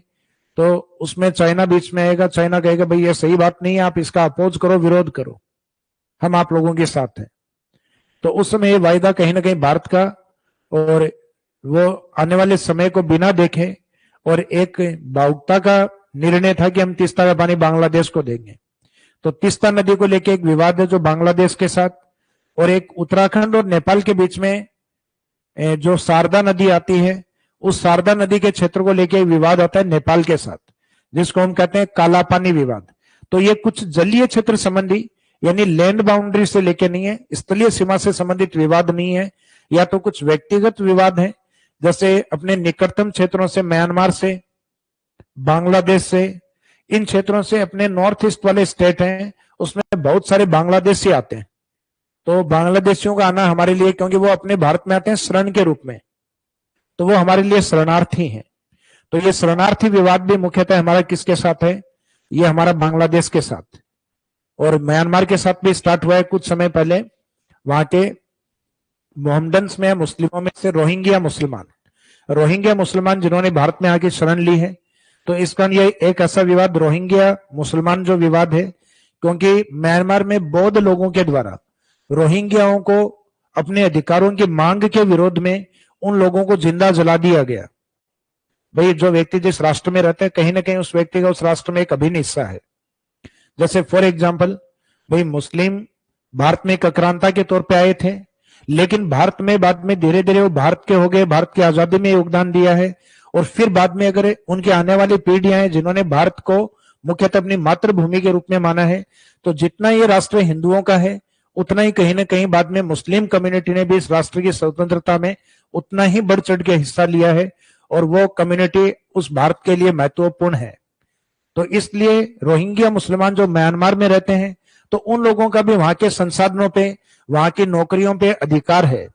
तो उसमें चाइना बीच में आएगा, चाइना कहेगा भाई ये सही बात नहीं है, आप इसका अपोज करो, विरोध करो, हम आप लोगों के साथ हैं। तो उस समय ये वायदा कहीं ना कहीं भारत का, और वो आने वाले समय को बिना देखे और एक भावुकता का निर्णय था कि हम तीस्ता का पानी बांग्लादेश को देंगे। तो तीस्ता नदी को लेकर एक विवाद है जो बांग्लादेश के साथ, और एक उत्तराखंड और नेपाल के बीच में जो शारदा नदी आती है, उस शारदा नदी के क्षेत्र को लेकर विवाद आता है नेपाल के साथ, जिसको हम कहते हैं काला पानी विवाद। तो ये कुछ जलीय क्षेत्र संबंधी, यानी लैंड बाउंड्री से लेके नहीं है, स्थलीय सीमा से संबंधित विवाद नहीं है, या तो कुछ व्यक्तिगत विवाद है, जैसे अपने निकटतम क्षेत्रों से, म्यांमार से, बांग्लादेश से, इन क्षेत्रों से, अपने नॉर्थ ईस्ट वाले स्टेट हैं उसमें बहुत सारे बांग्लादेशी आते हैं। तो बांग्लादेशियों का आना हमारे लिए, क्योंकि वो अपने भारत में आते हैं शरण के रूप में, तो वो हमारे लिए शरणार्थी हैं। तो ये शरणार्थी विवाद भी मुख्यतः हमारा किसके साथ है? ये हमारा बांग्लादेश के साथ और म्यांमार के साथ भी स्टार्ट हुआ है कुछ समय पहले। वहां के मोहम्मडन्स में, मुस्लिमों में से रोहिंग्या मुसलमान जिन्होंने भारत में आके शरण ली है। तो इसका ये एक ऐसा विवाद रोहिंग्या मुसलमान जो विवाद है, क्योंकि म्यांमार में बौद्ध लोगों के द्वारा रोहिंग्याओं को अपने अधिकारों की मांग के विरोध में उन लोगों को जिंदा जला दिया गया। भाई जो व्यक्ति जिस राष्ट्र में रहते हैं, कहीं ना कहीं उस व्यक्ति का उस राष्ट्र में एक अभिन्न हिस्सा है। जैसे फॉर एग्जाम्पल, भाई मुस्लिम भारत में एक आक्रांता के तौर पे आए थे, लेकिन भारत में बाद में धीरे धीरे वो भारत के हो गए, भारत की आजादी में योगदान दिया है। और फिर बाद में अगर उनके आने वाली पीढ़ियां हैं जिन्होंने भारत को मुख्यतः अपनी मातृभूमि के रूप में माना है, तो जितना ये राष्ट्र हिंदुओं का है, उतना ही कहीं ना कहीं बाद में मुस्लिम कम्युनिटी ने भी इस राष्ट्र की स्वतंत्रता में उतना ही बढ़ चढ़ के हिस्सा लिया है, और वो कम्युनिटी उस भारत के लिए महत्वपूर्ण है। तो इसलिए रोहिंग्या मुसलमान जो म्यांमार में रहते हैं, तो उन लोगों का भी वहां के संसाधनों पे, वहां की नौकरियों पे अधिकार है।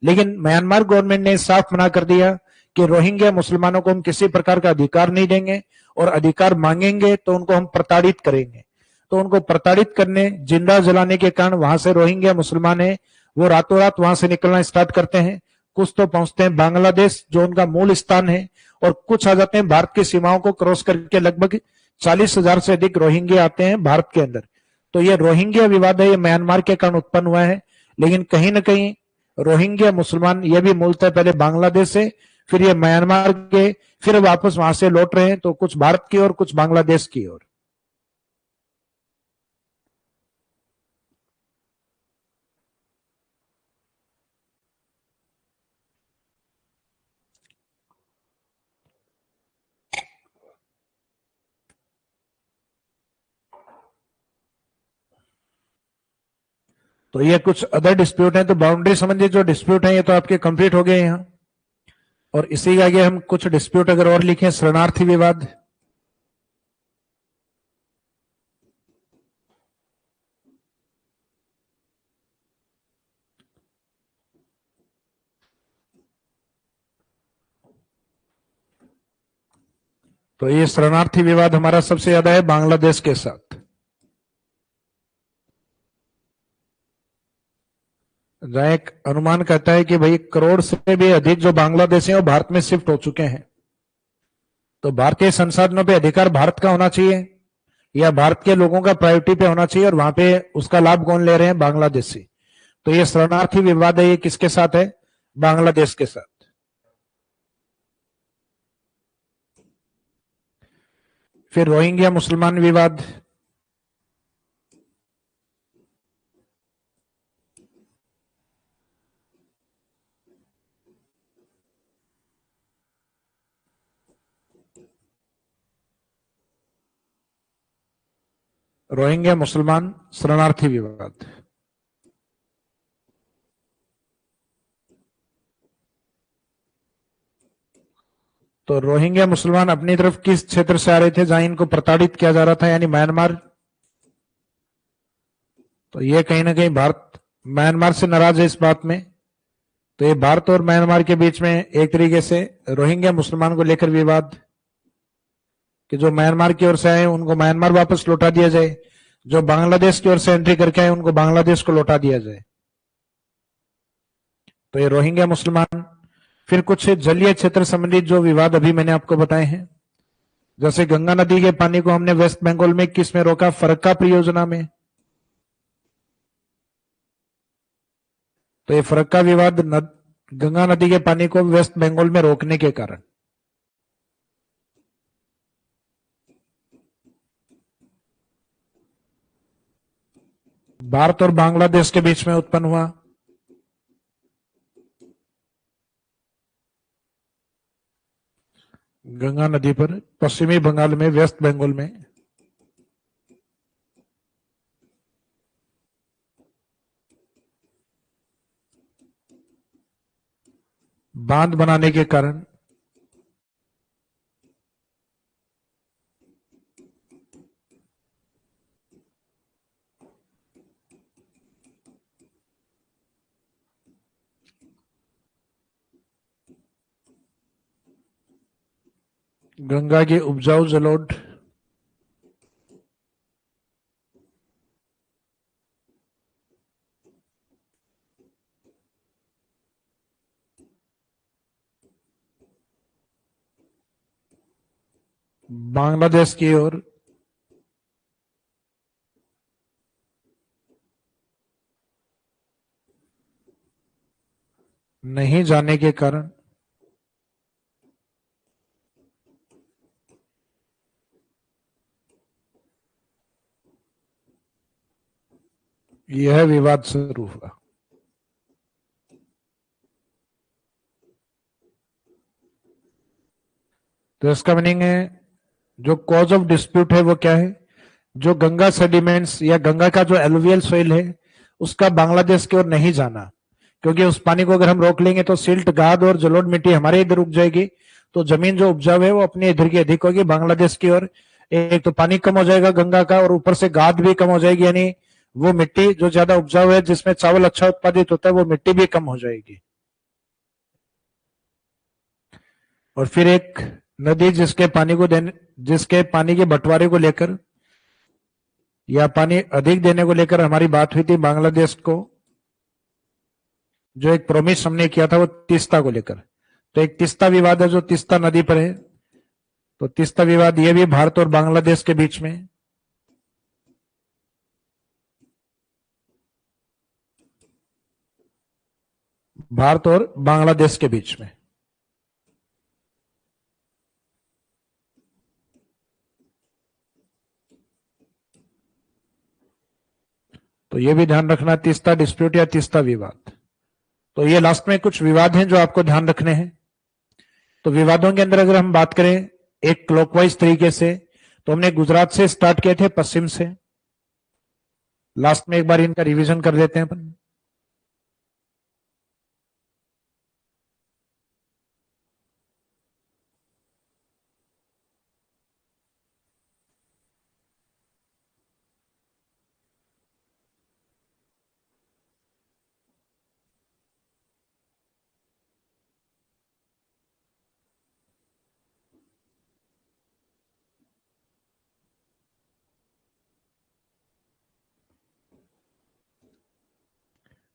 लेकिन म्यांमार गवर्नमेंट ने साफ मना कर दिया कि रोहिंग्या मुसलमानों को हम किसी प्रकार का अधिकार नहीं देंगे, और अधिकार मांगेंगे तो उनको हम प्रताड़ित करेंगे। तो उनको प्रताड़ित करने, जिंदा जलाने के कारण वहां से रोहिंग्या मुसलमान है वो रातों रात वहां से निकलना स्टार्ट करते हैं। कुछ तो पहुंचते हैं बांग्लादेश जो उनका मूल स्थान है, और कुछ आ जाते हैं भारत की सीमाओं को क्रॉस करके। लगभग 40,000 से अधिक रोहिंग्या आते हैं भारत के अंदर। तो ये रोहिंग्या विवाद है, ये म्यांमार के कारण उत्पन्न हुआ है। लेकिन कहीं ना कहीं रोहिंग्या मुसलमान ये भी मूलतः पहले बांग्लादेश से, फिर ये म्यांमार के, फिर वापस वहां से लौट रहे हैं, तो कुछ भारत की और कुछ बांग्लादेश की ओर। तो ये कुछ अदर डिस्प्यूट है। तो बाउंड्री संबंधी जो डिस्प्यूट है ये तो आपके कंप्लीट हो गए यहाँ। और इसी के आगे हम कुछ डिस्प्यूट अगर और लिखें, शरणार्थी विवाद, तो ये शरणार्थी विवाद हमारा सबसे ज्यादा है बांग्लादेश के साथ। जहां एक अनुमान कहता है कि भाई 1 करोड़ से भी अधिक जो बांग्लादेशी हैं वो भारत में शिफ्ट हो चुके हैं। तो भारतीय संसाधनों पे अधिकार भारत का होना चाहिए, या भारत के लोगों का प्रायोरिटी पे होना चाहिए, और वहां पे उसका लाभ कौन ले रहे हैं? बांग्लादेशी। तो ये शरणार्थी विवाद है, ये किसके साथ है? बांग्लादेश के साथ। फिर रोहिंग्या मुसलमान विवाद, रोहिंग्या मुसलमान शरणार्थी विवाद। तो रोहिंग्या मुसलमान अपनी तरफ किस क्षेत्र से आ रहे थे जहां इनको प्रताड़ित किया जा रहा था, यानी म्यांमार। तो ये कहीं ना कहीं भारत म्यांमार से नाराज है इस बात में। तो ये भारत और म्यांमार के बीच में एक तरीके से रोहिंग्या मुसलमान को लेकर विवाद, कि जो म्यांमार की ओर से आए उनको म्यांमार वापस लौटा दिया जाए, जो बांग्लादेश की ओर से एंट्री करके आए उनको बांग्लादेश को लौटा दिया जाए। तो ये रोहिंग्या मुसलमान। फिर कुछ जलीय क्षेत्र संबंधित जो विवाद अभी मैंने आपको बताए हैं, जैसे गंगा नदी के पानी को हमने वेस्ट बंगाल में किस में रोका, फरक्का परियोजना में। तो ये फरक्का विवाद गंगा नदी के पानी को वेस्ट बंगाल में रोकने के कारण। भारत और बांग्लादेश के बीच में उत्पन्न हुआ। गंगा नदी पर पश्चिमी बंगाल में, वेस्ट बंगाल में बांध बनाने के कारण गंगा के उपजाऊ जलोढ़ बांग्लादेश की ओर नहीं जाने के कारण यह विवाद शुरू हुआ। तो इसका मीनिंग है, जो कॉज ऑफ डिस्प्यूट है वो क्या है, जो गंगा सेडिमेंट्स या गंगा का जो एलुवियल सोइल है उसका बांग्लादेश की ओर नहीं जाना, क्योंकि उस पानी को अगर हम रोक लेंगे तो सिल्ट, गाद और जलोढ़ मिट्टी हमारे इधर रुक जाएगी, तो जमीन जो उपजाऊ है वो अपने इधर की अधिक होगी बांग्लादेश की ओर। एक तो पानी कम हो जाएगा गंगा का, और ऊपर से गाद भी कम हो जाएगी, यानी वो मिट्टी जो ज्यादा उपजाऊ है जिसमें चावल अच्छा उत्पादित होता है वो मिट्टी भी कम हो जाएगी। और फिर एक नदी जिसके पानी को देने, जिसके पानी के बंटवारे को लेकर या पानी अधिक देने को लेकर हमारी बात हुई थी बांग्लादेश को, जो एक प्रॉमिस हमने किया था वो तीस्ता को लेकर। तो एक तीस्ता विवाद है जो तीस्ता नदी पर है। तो तीस्ता विवाद ये भी भारत और बांग्लादेश के बीच में। भारत और बांग्लादेश के बीच में। तो ये भी ध्यान रखना, तीस्ता डिस्प्यूट या तीस्ता विवाद। तो ये लास्ट में कुछ विवाद हैं जो आपको ध्यान रखने हैं। तो विवादों के अंदर अगर हम बात करें एक क्लॉकवाइज तरीके से, तो हमने गुजरात से स्टार्ट किए थे, पश्चिम से। लास्ट में एक बार इनका रिवीजन कर लेते हैं अपन।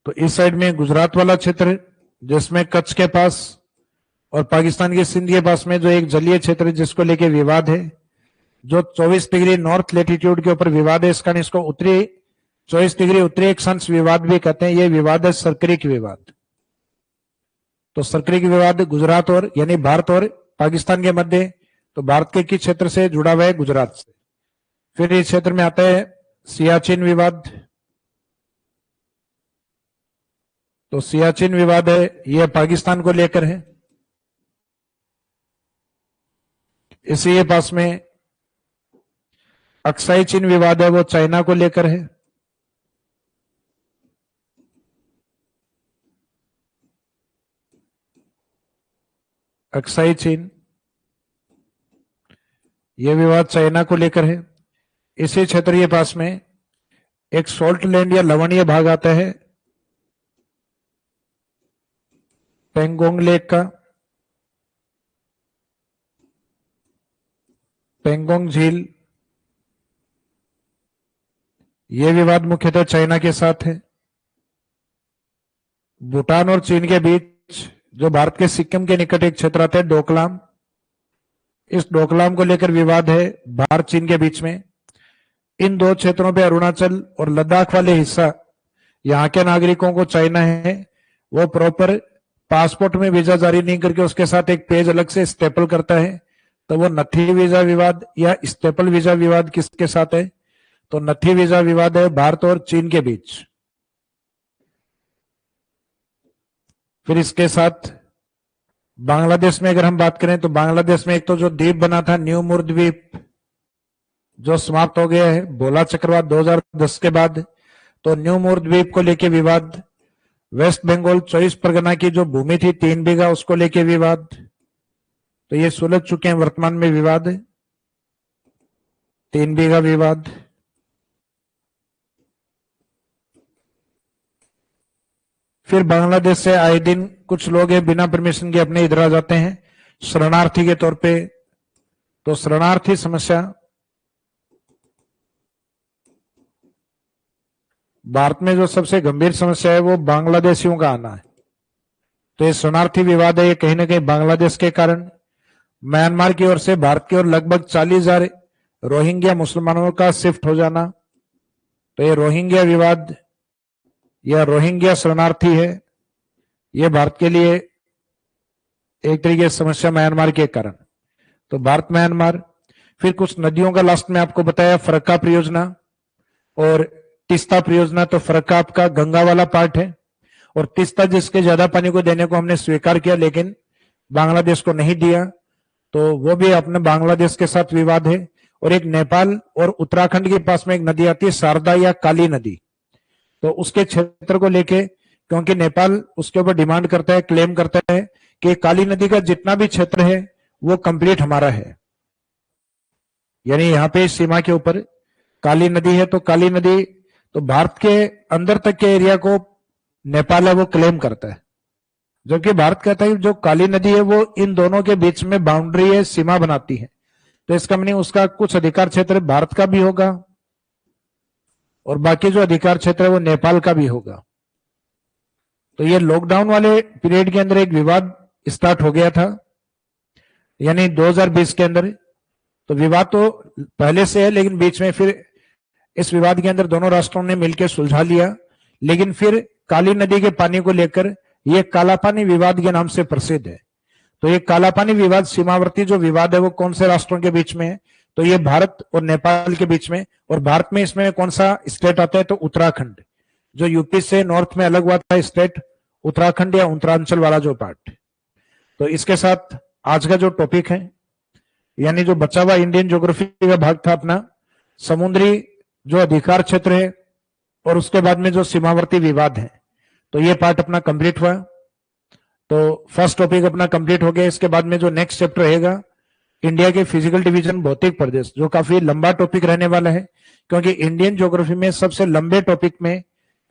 तो इस साइड में गुजरात वाला क्षेत्र जिसमें कच्छ के पास और पाकिस्तान के सिंध के पास में जो एक जलीय क्षेत्र जिसको लेके विवाद है, जो 24 डिग्री नॉर्थ लेटीट्यूड के ऊपर विवाद है, इसका इसको उत्तरी 24 डिग्री उत्तरी अक्षांश विवाद भी कहते हैं। ये विवाद है सरक्रिक विवाद। तो सरक्रिक विवाद गुजरात और यानी भारत और पाकिस्तान के मध्य, तो भारत के किस क्षेत्र से जुड़ा हुआ है, गुजरात से। फिर इस क्षेत्र में आता है सियाचिन विवाद। तो सियाचिन विवाद है, यह पाकिस्तान को लेकर है। इसी के पास में अक्साई चीन विवाद है, वो चाइना को लेकर है। अक्साई चीन, यह विवाद चाइना को लेकर है। इसी क्षेत्र के पास में एक सॉल्ट लैंड या लवणीय भाग आता है पेंगोंग लेक का, पेंगोंग झील। यह विवाद मुख्यतः चाइना के साथ है। भूटान और चीन के बीच जो भारत के सिक्किम के निकट एक क्षेत्र आता है डोकलाम, इस डोकलाम को लेकर विवाद है भारत चीन के बीच में। इन दो क्षेत्रों पे अरुणाचल और लद्दाख वाले हिस्सा यहाँ के नागरिकों को चाइना है वो प्रॉपर पासपोर्ट में वीजा जारी नहीं करके उसके साथ एक पेज अलग से स्टेपल करता है। तो वो नथी वीजा विवाद या स्टेपल वीजा विवाद किसके साथ है? तो नथी वीजा विवाद है भारत और चीन के बीच। फिर इसके साथ बांग्लादेश में अगर हम बात करें तो बांग्लादेश में एक तो जो द्वीप बना था न्यू मूर द्वीप जो समाप्त हो गया है भोला चक्रवात 2010 के बाद, तो न्यू मूर द्वीप को लेके विवाद। वेस्ट बंगाल 24 परगना की जो भूमि थी 3 बीघा उसको लेके विवाद। तो ये सुलझ चुके हैं वर्तमान में विवाद, 3 बीघा विवाद। फिर बांग्लादेश से आए दिन कुछ लोग हैं बिना परमिशन के अपने इधर आ जाते हैं शरणार्थी के तौर पे। तो शरणार्थी समस्या भारत में जो सबसे गंभीर समस्या है वो बांग्लादेशियों का आना है। तो ये शरणार्थी विवाद है, ये कहीं ना कहीं बांग्लादेश के कारण म्यांमार की ओर से भारत की ओर लगभग 40,000 रोहिंग्या मुसलमानों का शिफ्ट हो जाना। तो ये रोहिंग्या विवाद या रोहिंग्या शरणार्थी है, ये भारत के लिए एक तरीके से समस्या म्यांमार के कारण। तो भारत म्यांमार, फिर कुछ नदियों का लास्ट में आपको बताया फरक्का परियोजना और तीस्ता परियोजना। तो फरक्का आपका गंगा वाला पार्ट है और तीस्ता जिसके ज्यादा पानी को देने को हमने स्वीकार किया लेकिन बांग्लादेश को नहीं दिया, तो वो भी अपने बांग्लादेश के साथ विवाद है। और एक नेपाल और उत्तराखंड के पास में एक नदी आती है शारदा या काली नदी, तो उसके क्षेत्र को लेके क्योंकि नेपाल उसके ऊपर डिमांड करता है, क्लेम करता है कि काली नदी का जितना भी क्षेत्र है वो कंप्लीट हमारा है। यानी यहाँ पे सीमा के ऊपर काली नदी है, तो काली नदी तो भारत के अंदर तक के एरिया को नेपाल है वो क्लेम करता है, जबकि भारत कहता है जो काली नदी है वो इन दोनों के बीच में बाउंड्री है, सीमा बनाती है। तो इसका मतलब उसका कुछ अधिकार क्षेत्र भारत का भी होगा और बाकी जो अधिकार क्षेत्र है वो नेपाल का भी होगा। तो ये लॉकडाउन वाले पीरियड के अंदर एक विवाद स्टार्ट हो गया था, यानी 2020 के अंदर। तो विवाद तो पहले से है लेकिन बीच में फिर इस विवाद के अंदर दोनों राष्ट्रों ने मिलकर सुलझा लिया। लेकिन फिर काली नदी के पानी को लेकर यह काला पानी विवाद के नाम से प्रसिद्ध है। तो ये काला पानी विवाद सीमावर्ती जो विवाद है वो कौन से राष्ट्रों के बीच में है? तो ये भारत और नेपाल के बीच में। और भारत में इसमें कौन सा स्टेट आता है? तो उत्तराखंड, जो यूपी से नॉर्थ में अलग हुआ था स्टेट उत्तराखंड या उत्तरांचल वाला जो पार्ट। तो इसके साथ आज का जो टॉपिक है यानी जो बचा हुआ इंडियन ज्योग्राफी का भाग था अपना, समुद्री जो अधिकार क्षेत्र है और उसके बाद में जो सीमावर्ती विवाद है, तो ये पार्ट अपना कंप्लीट हुआ। तो फर्स्ट टॉपिक अपना कंप्लीट हो गया। इसके बाद में जो नेक्स्ट चैप्टर रहेगा इंडिया के फिजिकल डिवीजन भौतिक प्रदेश, जो काफी लंबा टॉपिक रहने वाला है क्योंकि इंडियन ज्योग्राफी में सबसे लंबे टॉपिक में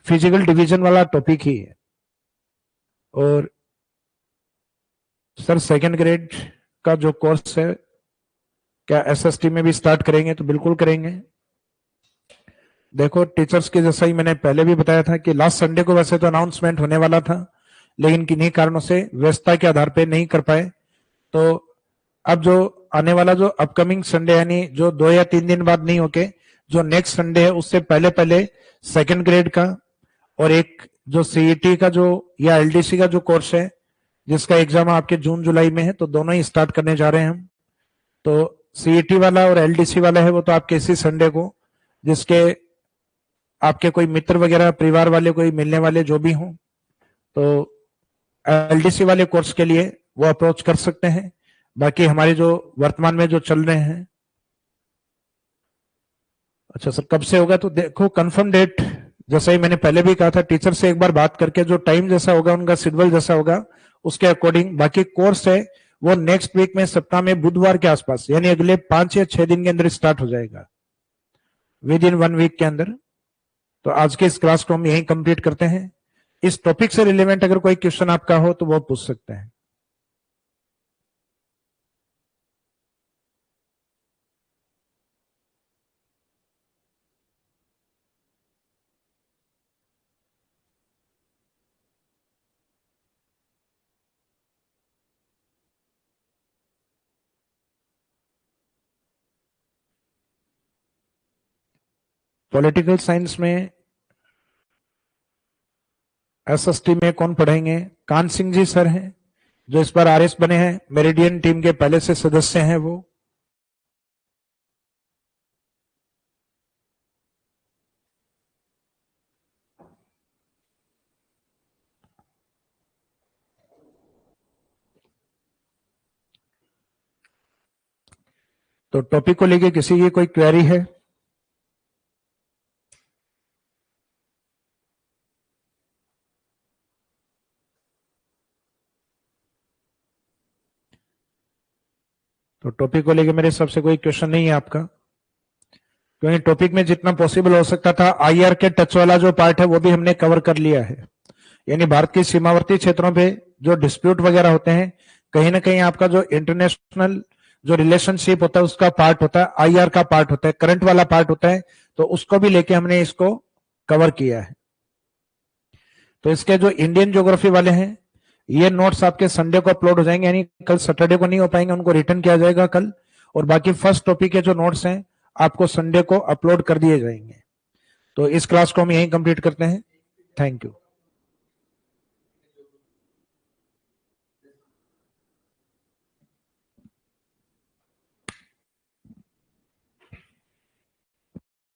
फिजिकल डिवीजन वाला टॉपिक ही है। और सर सेकेंड ग्रेड का जो कोर्स है क्या एसएसटी में भी स्टार्ट करेंगे? तो बिल्कुल करेंगे। देखो टीचर्स के जैसा ही मैंने पहले भी बताया था कि लास्ट संडे को वैसे तो अनाउंसमेंट होने वाला था लेकिन किन्हीं कारणों से व्यस्तता के आधार पे नहीं कर पाए। तो अब जो आने वाला जो अपकमिंग संडे यानी जो 2 या 3 दिन बाद नहीं होके जो नेक्स्ट संडे है उससे पहले पहले सेकंड ग्रेड का और एक जो सीईटी का जो या एलडीसी का जो कोर्स है जिसका एग्जाम आपके जून जुलाई में है, तो दोनों ही स्टार्ट करने जा रहे हैं हम। तो सीईटी वाला और एलडीसी वाला है वो तो आपके इसी संडे को, जिसके आपके कोई मित्र वगैरह परिवार वाले कोई मिलने वाले जो भी हों तो एलडीसी वाले कोर्स के लिए वो अप्रोच कर सकते हैं। बाकी हमारे जो वर्तमान में जो चल रहे हैं, अच्छा सर कब से होगा? तो देखो कंफर्म डेट जैसा ही मैंने पहले भी कहा था टीचर से एक बार बात करके जो टाइम जैसा होगा उनका शेड्यूल जैसा होगा उसके अकॉर्डिंग बाकी कोर्स है वो नेक्स्ट वीक में सप्ताह में बुधवार के आसपास यानी अगले 5 या 6 दिन के अंदर स्टार्ट हो जाएगा, विद इन 1 वीक के अंदर। तो आज के इस क्लास को हम यहीं कंप्लीट करते हैं। इस टॉपिक से रिलेवेंट अगर कोई क्वेश्चन आपका हो तो वो पूछ सकते हैं। पॉलिटिकल साइंस में एसएसटी में कौन पढ़ेंगे? कान सिंह जी सर हैं, जो इस बार आरएस बने हैं, मेरिडियन टीम के पहले से सदस्य हैं वो। तो टॉपिक को लेके किसी की कोई क्वेरी है? तो टॉपिक को लेके मेरे हिसाब से कोई क्वेश्चन नहीं है आपका, क्योंकि टॉपिक में जितना पॉसिबल हो सकता था आईआर के टच वाला जो पार्ट है वो भी हमने कवर कर लिया है। यानी भारत के सीमावर्ती क्षेत्रों पे जो डिस्प्यूट वगैरह होते हैं, कहीं ना कहीं आपका जो इंटरनेशनल जो रिलेशनशिप होता है उसका पार्ट होता है, आईआर का पार्ट होता है, करंट वाला पार्ट होता है, तो उसको भी लेके हमने इसको कवर किया है। तो इसके जो इंडियन ज्योग्राफी वाले हैं, ये नोट्स आपके संडे को अपलोड हो जाएंगे, यानी कल सैटरडे को नहीं हो पाएंगे, उनको रिटर्न किया जाएगा कल। और बाकी फर्स्ट टॉपिक के जो नोट्स हैं आपको संडे को अपलोड कर दिए जाएंगे। तो इस क्लास को हम यहीं कंप्लीट करते हैं। Thank you.